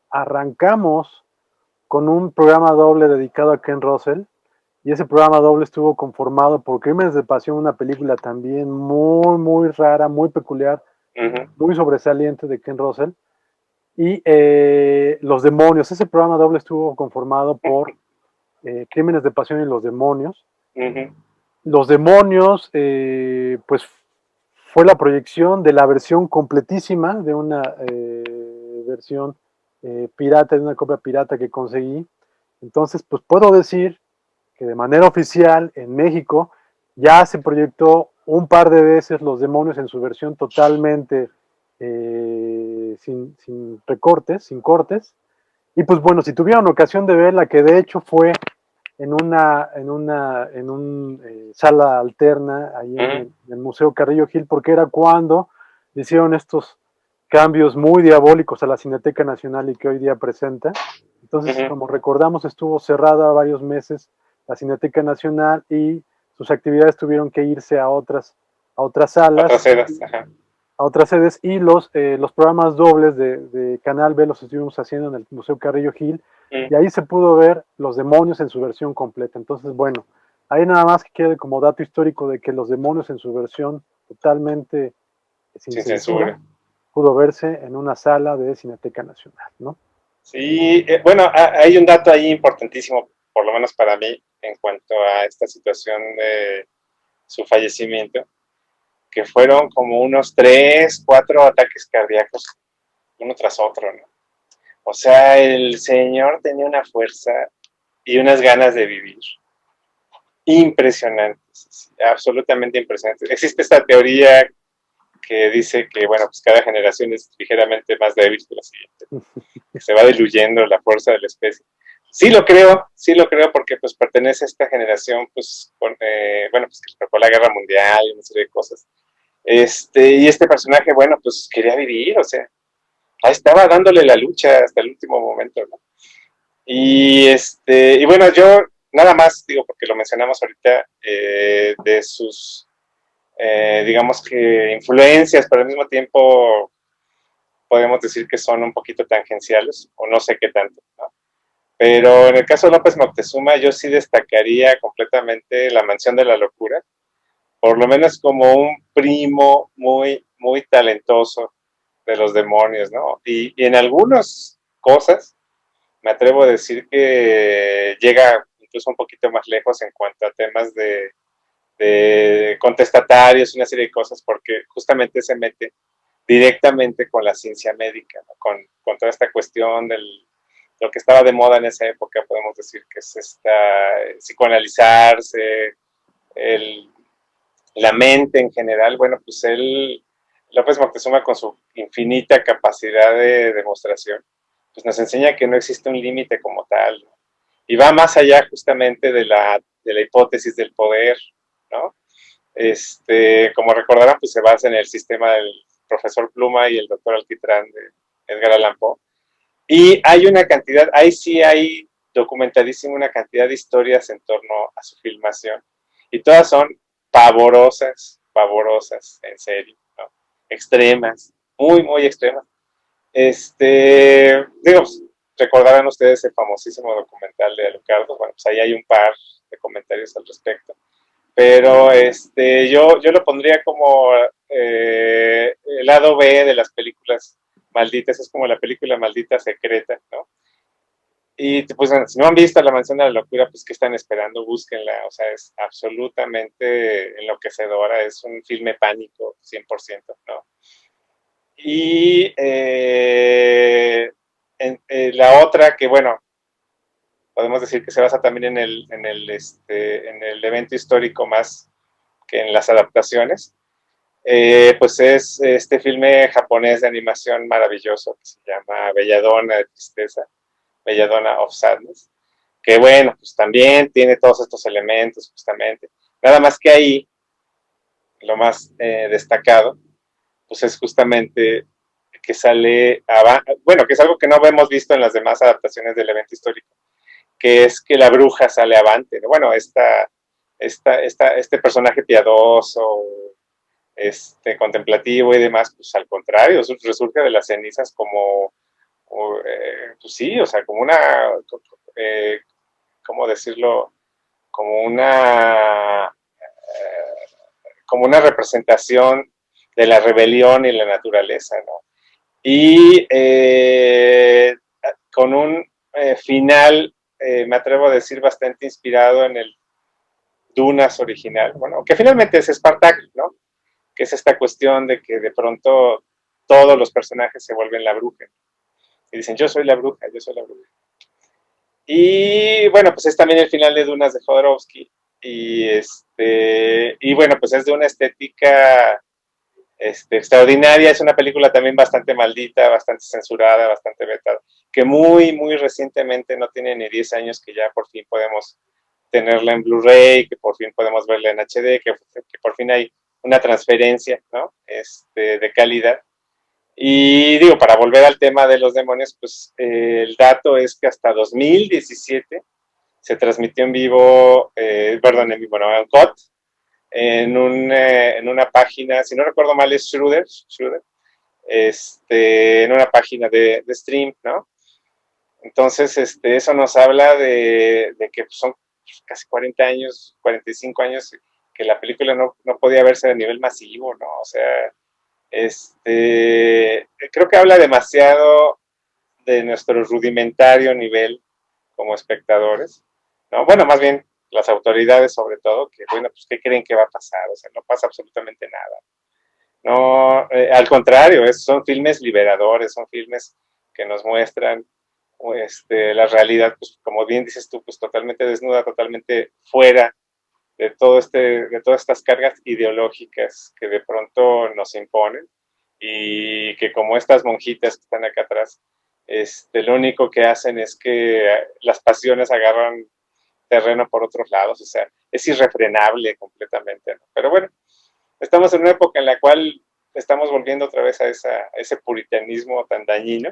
arrancamos con un programa doble dedicado a Ken Russell. Y ese programa doble estuvo conformado por Crímenes de Pasión, una película también muy, muy rara, muy peculiar, ujú, muy sobresaliente de Ken Russell. Y Los Demonios. Ese programa doble estuvo conformado por Crímenes de Pasión y Los Demonios. ujú, Los Demonios, pues fue la proyección de la versión completísima de una versión pirata, de una copia pirata que conseguí. Entonces, pues puedo decir que de manera oficial en México ya se proyectó un par de veces Los Demonios en su versión totalmente sin recortes, sin cortes. Y pues bueno, si tuvieron ocasión de verla, que de hecho fue en un sala alterna ahí en ujú. el Museo Carrillo Gil, porque era cuando hicieron estos cambios muy diabólicos a la Cineteca Nacional y que hoy día presenta. Entonces, Ujú, como recordamos, estuvo cerrada varios meses la Cineteca Nacional y sus actividades tuvieron que irse a otras salas, Otras sedas, ajá. a otras sedes, y los programas dobles de Canal B los estuvimos haciendo en el Museo Carrillo Gil, y ahí se pudo ver Los Demonios en su versión completa. Entonces, bueno, ahí nada más que quede como dato histórico de que Los Demonios en su versión totalmente sin Sin censura censura. pudo verse en una sala de Cineteca Nacional, ¿no? Sí, bueno, hay un dato ahí importantísimo, por lo menos para mí, en cuanto a esta situación de su fallecimiento, que fueron como unos 3, 4 ataques cardíacos, uno tras otro, ¿no? O sea, el señor tenía una fuerza y unas ganas de vivir impresionantes, absolutamente impresionantes. Existe esta teoría que dice que, bueno, pues cada generación es ligeramente más débil que la siguiente, que se va diluyendo la fuerza de la especie. Sí lo creo porque pues pertenece a esta generación, pues, bueno, pues que tocó la guerra mundial y una serie de cosas. Y este personaje, bueno, pues quería vivir, o sea, ahí estaba dándole la lucha hasta el último momento, ¿no? Y bueno, yo nada más digo, porque lo mencionamos ahorita, de sus, digamos que influencias, pero al mismo tiempo podemos decir que son un poquito tangenciales, o no sé qué tanto, ¿no? Pero en el caso de López Moctezuma, yo sí destacaría completamente La Mansión de la Locura, por lo menos como un primo muy, muy talentoso de los demonios, ¿no? Y en algunas cosas me atrevo a decir que llega incluso un poquito más lejos en cuanto a temas de contestatarios y una serie de cosas, porque justamente se mete directamente con la ciencia médica, ¿no? Con toda esta cuestión lo que estaba de moda en esa época, podemos decir que es psicoanalizarse, el, la mente en general. Bueno, pues López Moctezuma, con su infinita capacidad de demostración, pues nos enseña que no existe un límite como tal, ¿no? Y va más allá justamente de la hipótesis del poder, ¿no? Como recordarán, pues se basa en el sistema del profesor Pluma y el doctor Alquitrán de Edgar Allan Poe. Y hay una cantidad, ahí sí hay documentadísimo una cantidad de historias en torno a su filmación. Y todas son pavorosas, pavorosas, en serio, ¿no? Extremas, muy, muy extremas. Digo, pues, recordarán ustedes el famosísimo documental de Alucardo. Bueno, pues ahí hay un par de comentarios al respecto. Pero yo lo pondría como el lado B de las películas malditas, es como la película maldita secreta, ¿no? Y pues si no han visto La Mansión de la Locura, pues ¿qué están esperando? Búsquenla, o sea, es absolutamente enloquecedora, es un filme pánico, 100%, ¿no? Y la otra que, bueno, podemos decir que se basa también en el evento histórico más que en las adaptaciones, pues es este filme japonés de animación maravilloso que se llama Belladonna de Tristeza, Belladonna of Sadness, que bueno, pues también tiene todos estos elementos justamente, nada más que ahí lo más destacado, pues es justamente que sale, bueno, que es algo que no hemos visto en las demás adaptaciones del evento histórico, que es que la bruja sale avante, ¿no? Bueno, este personaje piadoso, contemplativo y demás, pues al contrario, resurge de las cenizas como, pues sí, o sea, eh, ¿cómo decirlo? Como una representación de la rebelión y la naturaleza, ¿no? Y con un final, me atrevo a decir, bastante inspirado en el Dunas original, bueno, que finalmente es Spartak, ¿no? Que es esta cuestión de que de pronto todos los personajes se vuelven la bruja. Y dicen, yo soy la bruja, yo soy la bruja. Y bueno, pues es también el final de Dunas de Jodorowsky. Y bueno, pues es de una estética extraordinaria. Es una película también bastante maldita, bastante censurada, bastante vetada, que muy, muy recientemente, no tiene ni 10 años, que ya por fin podemos tenerla en Blu-ray, que por fin podemos verla en HD, que por fin hay una transferencia, ¿no? De calidad. Y digo, para volver al tema de los demonios, pues el dato es que hasta 2017 se transmitió en vivo, perdón, en vivo, no, en COT, en una página, si no recuerdo mal es Shudder, en una página de stream, ¿no? Entonces, eso nos habla de que son casi 40 años, 45 años, que la película no podía verse a nivel masivo, ¿no? O sea, creo que habla demasiado de nuestro rudimentario nivel como espectadores, ¿no? Bueno, más bien las autoridades sobre todo, que bueno, pues ¿qué creen que va a pasar? O sea, no pasa absolutamente nada. No, al contrario, son filmes liberadores, son filmes que nos muestran la realidad, pues como bien dices tú, pues totalmente desnuda, totalmente fuera de de todas estas cargas ideológicas que de pronto nos imponen y que como estas monjitas que están acá atrás, lo único que hacen es que las pasiones agarran terreno por otros lados, o sea, es irrefrenable completamente, ¿no? Pero bueno, estamos en una época en la cual estamos volviendo otra vez a ese puritanismo tan dañino.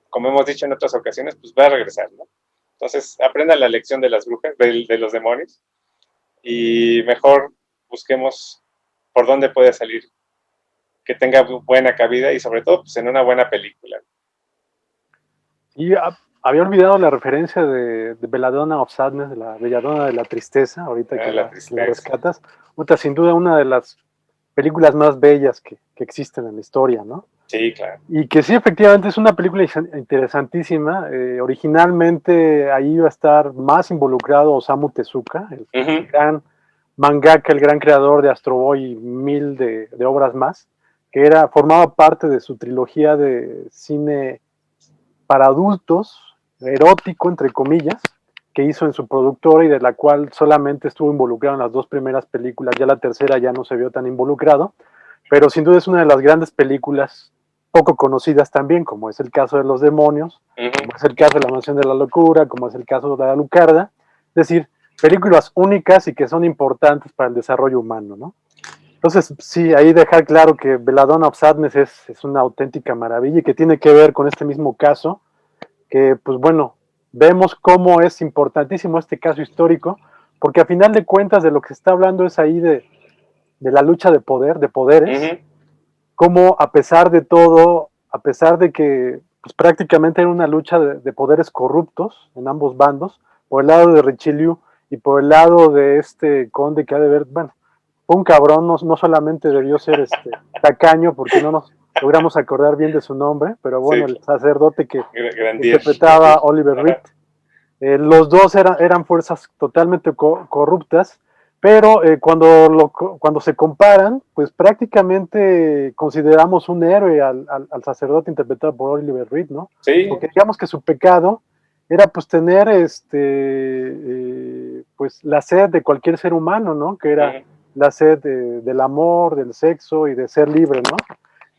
Como hemos dicho en otras ocasiones, pues va a regresar, ¿no? Entonces, aprendan la lección de las brujas, de los demonios, y mejor busquemos por dónde puede salir, que tenga buena cabida y sobre todo pues, en una buena película. Y había olvidado la referencia de Belladonna of Sadness, de la Belladonna de la Tristeza, ahorita que la rescatas. Sin duda una de las películas más bellas que existen en la historia, ¿no? Sí, claro. Y que sí, efectivamente es una película interesantísima. Originalmente ahí iba a estar más involucrado Osamu Tezuka, el gran mangaka, el gran creador de Astro Boy y mil de obras más, que formaba parte de su trilogía de cine para adultos, erótico, entre comillas, que hizo en su productora y de la cual solamente estuvo involucrado en las dos primeras películas. Ya la tercera ya no se vio tan involucrado, pero sin duda es una de las grandes películas poco conocidas también, como es el caso de Los Demonios, como es el caso de La Mansión de la Locura, como es el caso de La Lucarda. Es decir, películas únicas y que son importantes para el desarrollo humano, ¿no? Entonces, sí, ahí dejar claro que Belladonna of Sadness es una auténtica maravilla y que tiene que ver con este mismo caso, que pues bueno, vemos cómo es importantísimo este caso histórico, porque a final de cuentas de lo que se está hablando es ahí de la lucha de poderes, cómo a pesar de todo, a pesar de que pues, prácticamente era una lucha de poderes corruptos en ambos bandos, por el lado de Richelieu y por el lado de este conde que ha de ver, bueno, fue un cabrón, no solamente debió ser tacaño, porque no nos logramos acordar bien de su nombre, pero bueno, sí, el sacerdote que interpretaba Oliver Reed, los dos eran fuerzas totalmente corruptas, pero cuando se comparan, pues prácticamente consideramos un héroe al sacerdote interpretado por Oliver Reed, ¿no? Sí. Porque digamos que su pecado era pues tener pues la sed de cualquier ser humano, ¿no? Que era la sed del amor, del sexo y de ser libre, ¿no?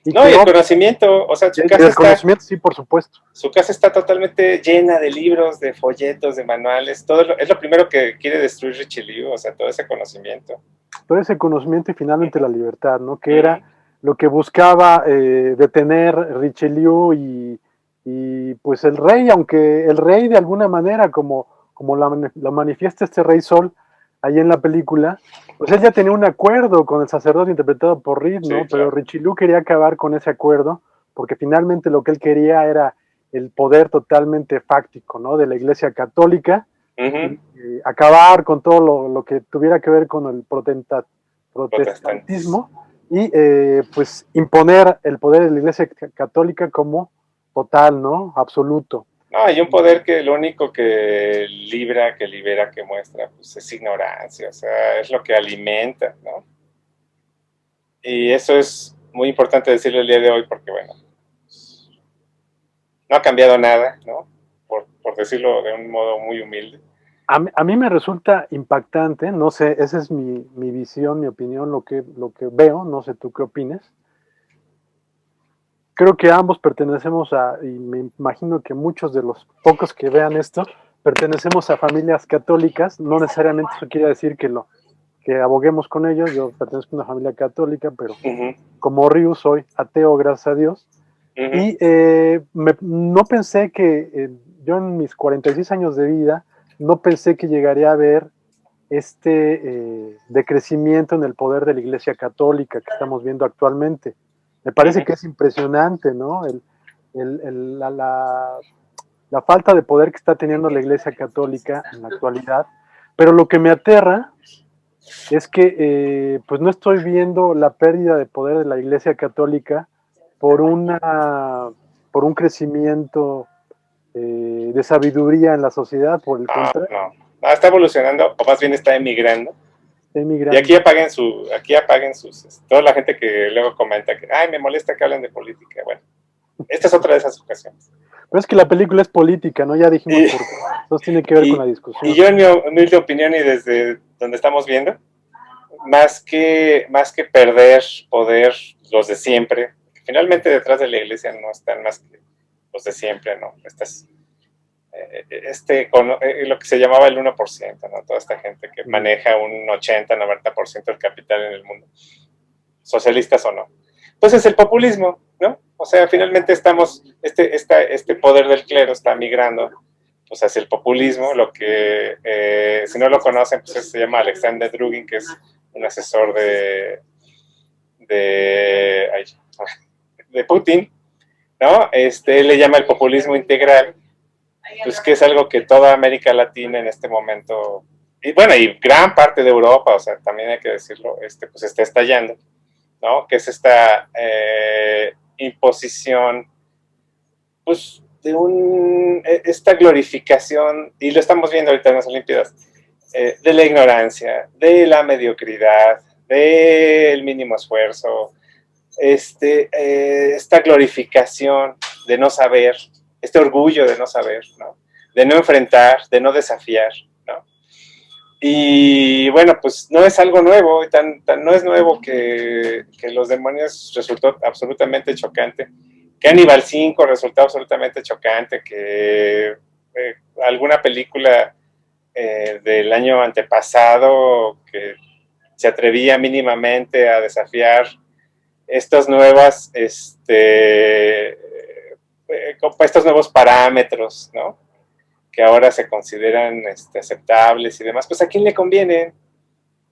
Y el conocimiento, o sea, su casa el conocimiento, sí, por supuesto. Su casa está totalmente llena de libros, de folletos, de manuales, es lo primero que quiere destruir Richelieu, o sea, todo ese conocimiento. Todo ese conocimiento y finalmente la libertad, ¿no? Que era lo que buscaba detener Richelieu y pues el rey, aunque el rey de alguna manera, como lo manifiesta este Rey Sol ahí en la película, pues él ya tenía un acuerdo con el sacerdote interpretado por Reed, ¿no? Sí, claro. Pero Richelieu quería acabar con ese acuerdo, porque finalmente lo que él quería era el poder totalmente fáctico, ¿no? De la Iglesia Católica, y acabar con todo lo que tuviera que ver con el protestantismo, y pues imponer el poder de la Iglesia Católica como total, ¿no? Absoluto. No, hay un poder que lo único que libera, que muestra, pues es ignorancia, o sea, es lo que alimenta, ¿no? Y eso es muy importante decirlo el día de hoy porque, bueno, no ha cambiado nada, ¿no? Por decirlo de un modo muy humilde. A mí me resulta impactante, no sé, esa es mi visión, mi opinión, lo que veo, no sé tú qué opines. Creo que ambos pertenecemos y me imagino que muchos de los pocos que vean esto, pertenecemos a familias católicas, no necesariamente eso quiere decir que aboguemos con ellos, yo pertenezco a una familia católica, pero como Ryu soy ateo, gracias a Dios, y no pensé que yo en mis 46 años de vida no pensé que llegaría a ver decrecimiento en el poder de la Iglesia Católica que estamos viendo actualmente. Me parece que es impresionante, ¿no? La falta de poder que está teniendo la Iglesia Católica en la actualidad. Pero lo que me aterra es que pues no estoy viendo la pérdida de poder de la Iglesia Católica por por un crecimiento de sabiduría en la sociedad, por el contrario, No, está evolucionando, o más bien está emigrando. está Y emigrando. aquí apaguen sus, toda la gente que luego comenta que, ay, me molesta que hablen de política. Bueno, esta es otra de esas ocasiones. Pero es que la película es política, ¿no? Ya dijimos Y, por qué. Entonces tiene que ver con la y discusión. yo en mi humilde opinión y desde donde estamos viendo, más que perder poder los de siempre, finalmente detrás de la iglesia no están más que los de siempre, ¿no? Lo que se llamaba el 1%, ¿no? Toda esta gente que maneja un 80-90% del capital en el mundo, socialistas o no. Pues es el populismo, ¿no? O sea, finalmente este poder del clero está migrando pues hacia el populismo, lo que, si no lo conocen, pues se llama Alexander Dugin, que es un asesor de Putin, ¿no? Él le llama el populismo integral, pues que es algo que toda América Latina en este momento, y bueno, y gran parte de Europa, o sea, también hay que decirlo, pues está estallando, ¿no? Que es esta imposición, pues, esta glorificación, y lo estamos viendo ahorita en las Olimpiadas, de la ignorancia, de la mediocridad, del mínimo esfuerzo, esta glorificación de no saber, este orgullo de no saber, ¿no? De no enfrentar, de no desafiar, ¿no? Y bueno, pues no es algo nuevo, no es nuevo que Los Demonios resultó absolutamente chocante, que Aníbal 5 resultó absolutamente chocante, que alguna película del año antepasado que se atrevía mínimamente a desafiar estos nuevos parámetros, ¿no? Que ahora se consideran aceptables y demás, pues ¿a quién le conviene?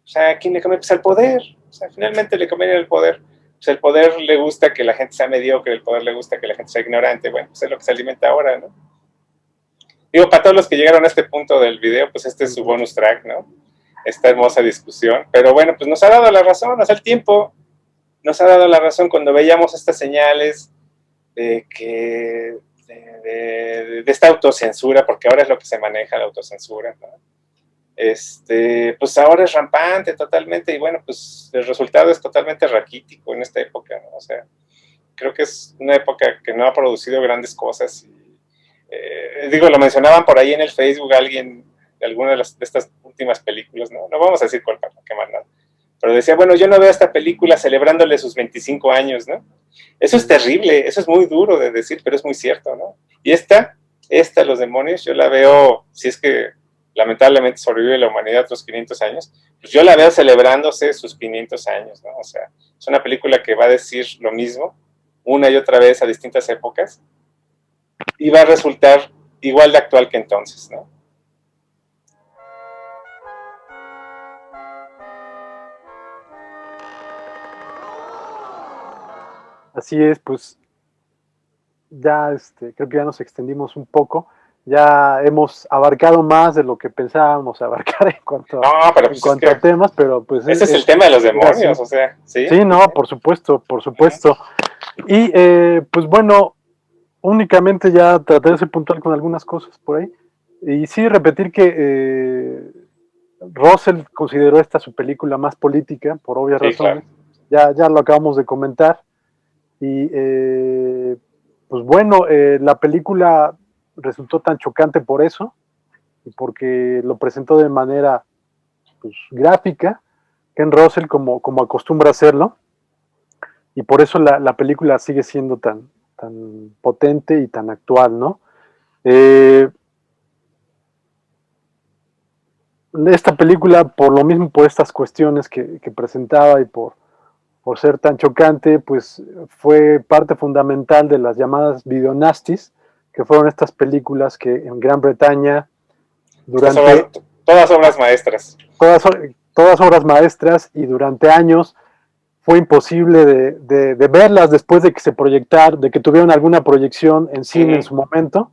O sea, ¿a quién le conviene? Pues al poder. O sea, finalmente le conviene el poder. Pues el poder le gusta que la gente sea mediocre, el poder le gusta que la gente sea ignorante. Bueno, pues es lo que se alimenta ahora, ¿no? Digo, para todos los que llegaron a este punto del video, pues este es su bonus track, ¿no? Esta hermosa discusión. Pero bueno, pues nos ha dado la razón, o sea, el tiempo nos ha dado la razón cuando veíamos estas señales de esta autocensura, porque ahora es lo que se maneja, la autocensura, ¿no? Pues ahora es rampante totalmente, y bueno, pues el resultado es totalmente raquítico en esta época, ¿no? O sea, creo que es una época que no ha producido grandes cosas. Lo mencionaban por ahí en el Facebook alguien de alguna de estas últimas películas, ¿no? No vamos a decir cuál para no quemar nada. Pero decía, bueno, yo no veo esta película celebrándole sus 25 años, ¿no? Eso es terrible, eso es muy duro de decir, pero es muy cierto, ¿no? Y Los Demonios, yo la veo, si es que lamentablemente sobrevive la humanidad otros 500 años, pues yo la veo celebrándose sus 500 años, ¿no? O sea, es una película que va a decir lo mismo una y otra vez a distintas épocas y va a resultar igual de actual que entonces, ¿no? Así es, pues ya creo que ya nos extendimos un poco, ya hemos abarcado más de lo que pensábamos abarcar en cuanto a temas, pero pues ese es el tema de Los Demonios, o sea, ¿sí? Sí, no, por supuesto, por supuesto. Y pues bueno, únicamente ya traté de ser puntual con algunas cosas por ahí, y sí repetir que Russell consideró esta su película más política, por obvias razones, claro. Ya lo acabamos de comentar, y pues bueno, la película resultó tan chocante por eso, y porque lo presentó de manera pues, gráfica, Ken Russell como acostumbra hacerlo, y por eso la película sigue siendo tan potente y tan actual, ¿no? Esta película, por lo mismo, por estas cuestiones que presentaba y por ser tan chocante, pues fue parte fundamental de las llamadas videonasties, que fueron estas películas que en Gran Bretaña durante Todas obras maestras. todas, todas obras maestras, y durante años fue imposible de verlas después de que se proyectaron, de que tuvieron alguna proyección en cine en su momento.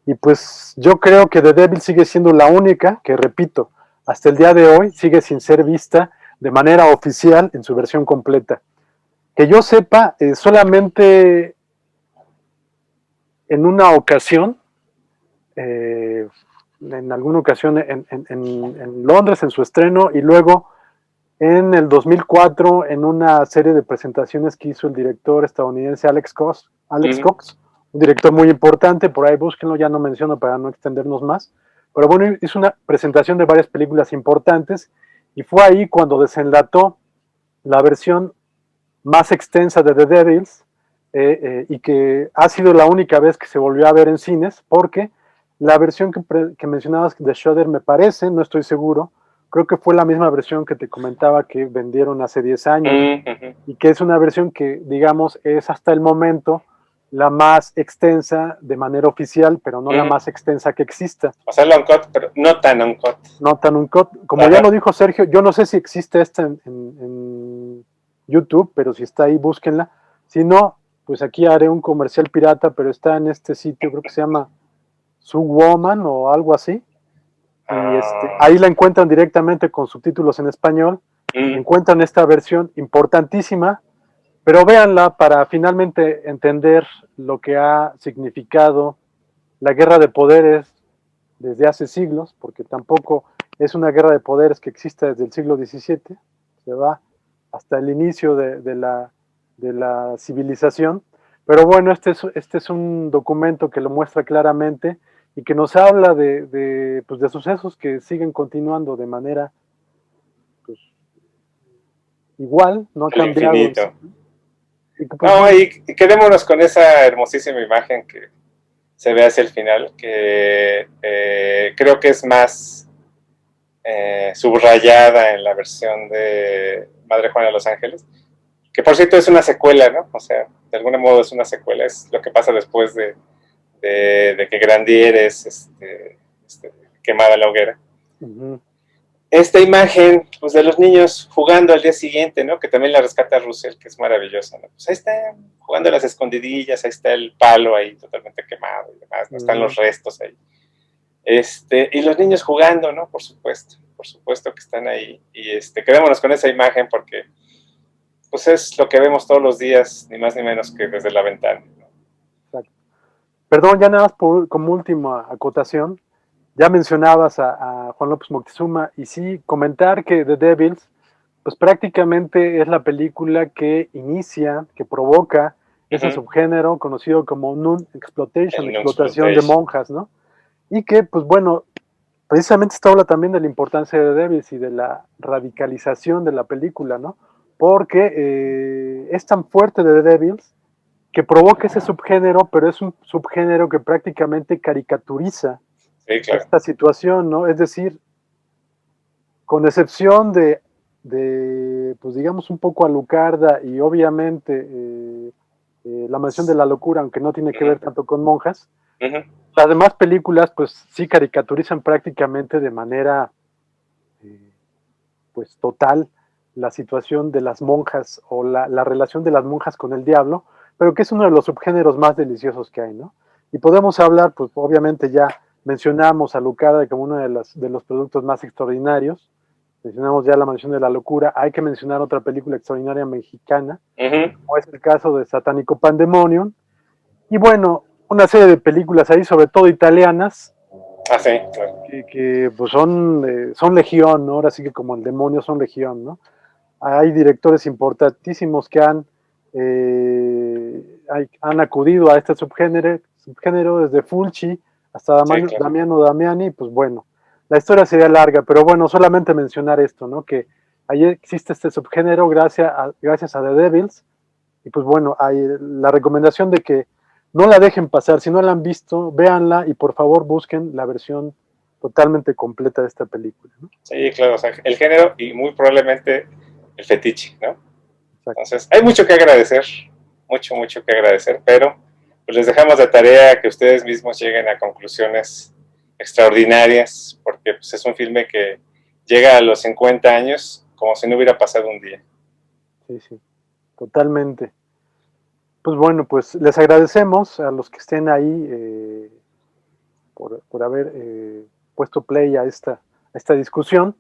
Y pues yo creo que The Devil sigue siendo la única que, repito, hasta el día de hoy sigue sin ser vista de manera oficial en su versión completa. Que yo sepa, solamente en una ocasión, en alguna ocasión en Londres en su estreno, y luego en el 2004 en una serie de presentaciones que hizo el director estadounidense Alex Cox, un director muy importante, por ahí búsquenlo, ya no menciono para no extendernos más, pero bueno, hizo una presentación de varias películas importantes, y fue ahí cuando desenlató la versión más extensa de The Devils, y que ha sido la única vez que se volvió a ver en cines, porque la versión que mencionabas de Shudder, me parece, no estoy seguro, creo que fue la misma versión que te comentaba que vendieron hace 10 años, y que es una versión que, digamos, es hasta el momento la más extensa de manera oficial, pero no la más extensa que exista. O sea, la uncut, pero no tan uncut. No tan uncut. Como ya lo dijo Sergio, yo no sé si existe esta en YouTube, pero si está ahí, búsquenla. Si no, pues aquí haré un comercial pirata, pero está en este sitio, creo que se llama Woman o algo así. Y ahí la encuentran directamente con subtítulos en español. Encuentran esta versión importantísima, pero véanla para finalmente entender lo que ha significado la guerra de poderes desde hace siglos, porque tampoco es una guerra de poderes que exista desde el siglo XVII, se va hasta el inicio de la civilización. Pero bueno, este es un documento que lo muestra claramente y que nos habla de sucesos que siguen continuando de manera, pues, igual, no ha cambiado. Infinito. Y que, pues, no, y quedémonos con esa hermosísima imagen que se ve hacia el final, que creo que es más subrayada en la versión de Madre Juana de los Ángeles, que por cierto es una secuela, ¿no? O sea, de algún modo es una secuela, es lo que pasa después de que Grandier es quemada en la hoguera. Esta imagen, pues, de los niños jugando al día siguiente, ¿no? Que también la rescata Russell, que es maravillosa, ¿no? Pues ahí están jugando a las escondidillas, ahí está el palo ahí totalmente quemado y demás, ¿no? Están los restos ahí. Y los niños jugando, ¿no? Por supuesto que están ahí. Y quedémonos con esa imagen porque, pues, es lo que vemos todos los días, ni más ni menos que desde la ventana, ¿no? Exacto. Perdón, ya nada más como última acotación. Ya mencionabas a Juan López Moctezuma, y sí, comentar que The Devils, pues prácticamente es la película que inicia, que provoca ese subgénero conocido como Nun Exploitation, explotación de monjas, ¿no? Y que, pues bueno, precisamente esto habla también de la importancia de The Devils y de la radicalización de la película, ¿no? Porque es tan fuerte de The Devils que provoca ese subgénero, pero es un subgénero que prácticamente caricaturiza esta situación, ¿no? Es decir, con excepción de pues digamos, un poco Alucarda y obviamente La Mansión de la Locura, aunque no tiene que ver tanto con monjas, las demás películas pues sí caricaturizan prácticamente de manera pues total la situación de las monjas o la relación de las monjas con el diablo, pero que es uno de los subgéneros más deliciosos que hay, ¿no? Y podemos hablar, pues obviamente ya mencionamos a Alucarda como uno de los productos más extraordinarios, mencionamos ya La Mansión de la Locura, hay que mencionar otra película extraordinaria mexicana, como es el caso de Satánico Pandemonium, y bueno, una serie de películas ahí, sobre todo italianas, sí, claro. que pues son legión, ¿no? Ahora sí que como el demonio son legión, ¿no? Hay directores importantísimos que han acudido a este subgénero desde Fulci hasta Damiano Damiani, pues bueno, la historia sería larga, pero bueno, solamente mencionar esto, ¿no? Que ahí existe este subgénero gracias a The Devils, y pues bueno, hay la recomendación de que no la dejen pasar, si no la han visto, véanla y por favor busquen la versión totalmente completa de esta película, ¿no? Sí, claro, o sea, el género y muy probablemente el fetiche, ¿no? Exacto. Entonces, hay mucho que agradecer, mucho que agradecer, pero pues les dejamos de tarea que ustedes mismos lleguen a conclusiones extraordinarias, porque porque pues, es un filme que llega a los 50 años como si no hubiera pasado un día. Sí, sí, totalmente. Pues bueno, pues les agradecemos a los que estén ahí por haber puesto play a esta discusión.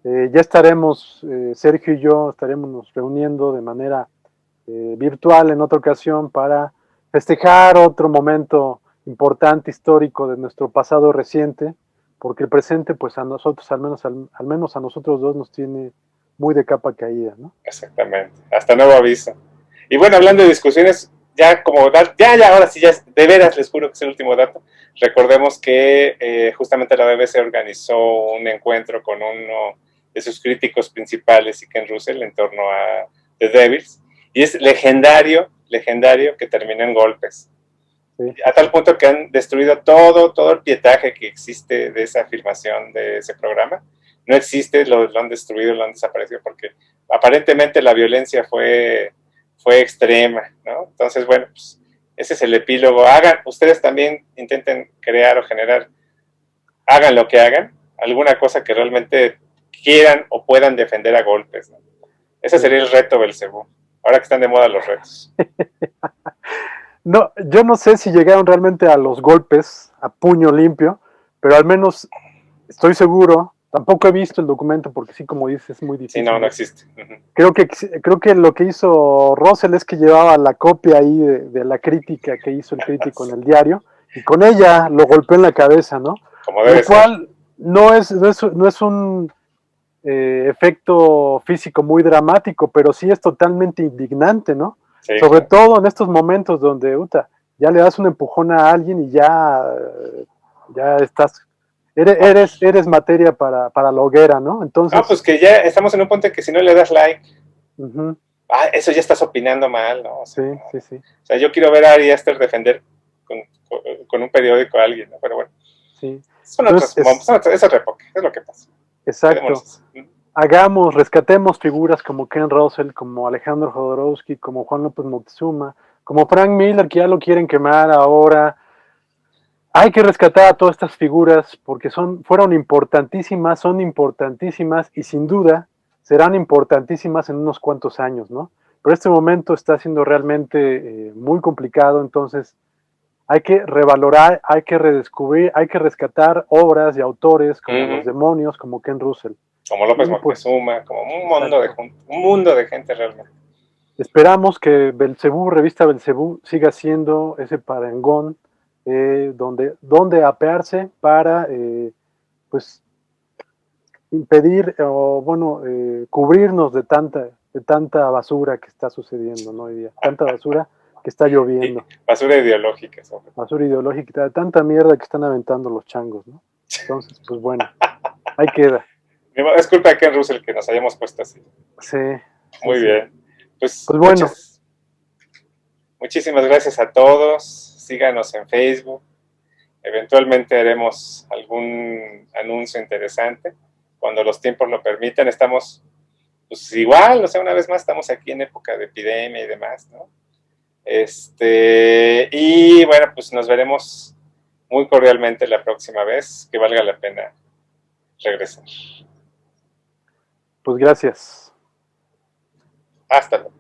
Ya estaremos, Sergio y yo, estaremos nos reuniendo de manera virtual en otra ocasión para festejar otro momento importante, histórico de nuestro pasado reciente, porque el presente, pues a nosotros, al menos a nosotros dos, nos tiene muy de capa caída, ¿no? Exactamente, hasta nuevo aviso. Y bueno, hablando de discusiones, ya como ya, ahora sí, ya de veras les juro que es el último dato. Recordemos que justamente la BBC organizó un encuentro con uno de sus críticos principales, y Ken Russell, en torno a The Devils, y es legendario que termina en golpes. Sí, A tal punto que han destruido todo el pietaje que existe de esa filmación de ese programa. No existe, lo han destruido, lo han desaparecido, porque aparentemente la violencia fue extrema, ¿no? Entonces, bueno, pues ese es el epílogo. Ustedes también intenten crear o generar, hagan lo que hagan, alguna cosa que realmente quieran o puedan defender a golpes, ¿no? Ese sería el reto Belcebú, ahora que están de moda los retos. No, yo no sé si llegaron realmente a los golpes a puño limpio, pero al menos estoy seguro, tampoco he visto el documento porque sí, como dices, es muy Sí, difícil. no existe. Creo que lo que hizo Russell es que llevaba la copia ahí de la crítica que hizo el crítico en el diario y con ella lo golpeó en la cabeza, ¿no? Como debe Lo cual no es un efecto físico muy dramático, pero sí es totalmente indignante, ¿no? Sí, Sobre claro. todo en estos momentos donde ya le das un empujón a alguien y ya estás, eres materia para la hoguera, ¿no? No, Entonces, pues que ya estamos en un punto en que si no le das like, uh-huh, eso ya estás opinando mal, ¿no? sí, sí, sí. O sea, yo quiero ver a Ari Aster defender con un periódico a alguien, ¿no? Pero bueno, Sí. son Entonces, es otra época, es lo que pasa. exacto. Rescatemos figuras como Ken Russell, como Alejandro Jodorowsky, como Juan López Moctezuma, como Frank Miller, que ya lo quieren quemar ahora. Hay que rescatar a todas estas figuras porque fueron importantísimas, son importantísimas y sin duda serán importantísimas en unos cuantos años, ¿no? Pero este momento está siendo realmente muy complicado, entonces hay que revalorar, hay que redescubrir, hay que rescatar obras y autores como Los Demonios, como Ken Russell. Como López Y pues, Moctezuma, como un mundo de gente realmente. esperamos que Belcebú, revista Belcebú, siga siendo ese parangón donde apearse para pues impedir o bueno cubrirnos de tanta basura que está sucediendo, ¿no? Hoy día, tanta basura que está Y lloviendo, basura ideológica, sobre todo. basura ideológica, tanta mierda que están aventando los changos, ¿no? Entonces, pues bueno, ahí queda. Es culpa de Ken Russell que nos hayamos puesto así. Sí, sí, Muy sí. bien. Pues, Pues bueno, muchísimas gracias a todos. Síganos en Facebook. Eventualmente haremos algún anuncio interesante cuando los tiempos lo permitan. Estamos, pues igual, o sea, una vez más estamos aquí en época de epidemia y demás, ¿no? Y bueno, pues nos veremos muy cordialmente la próxima vez, que valga la pena regresar. pues gracias. Hasta luego.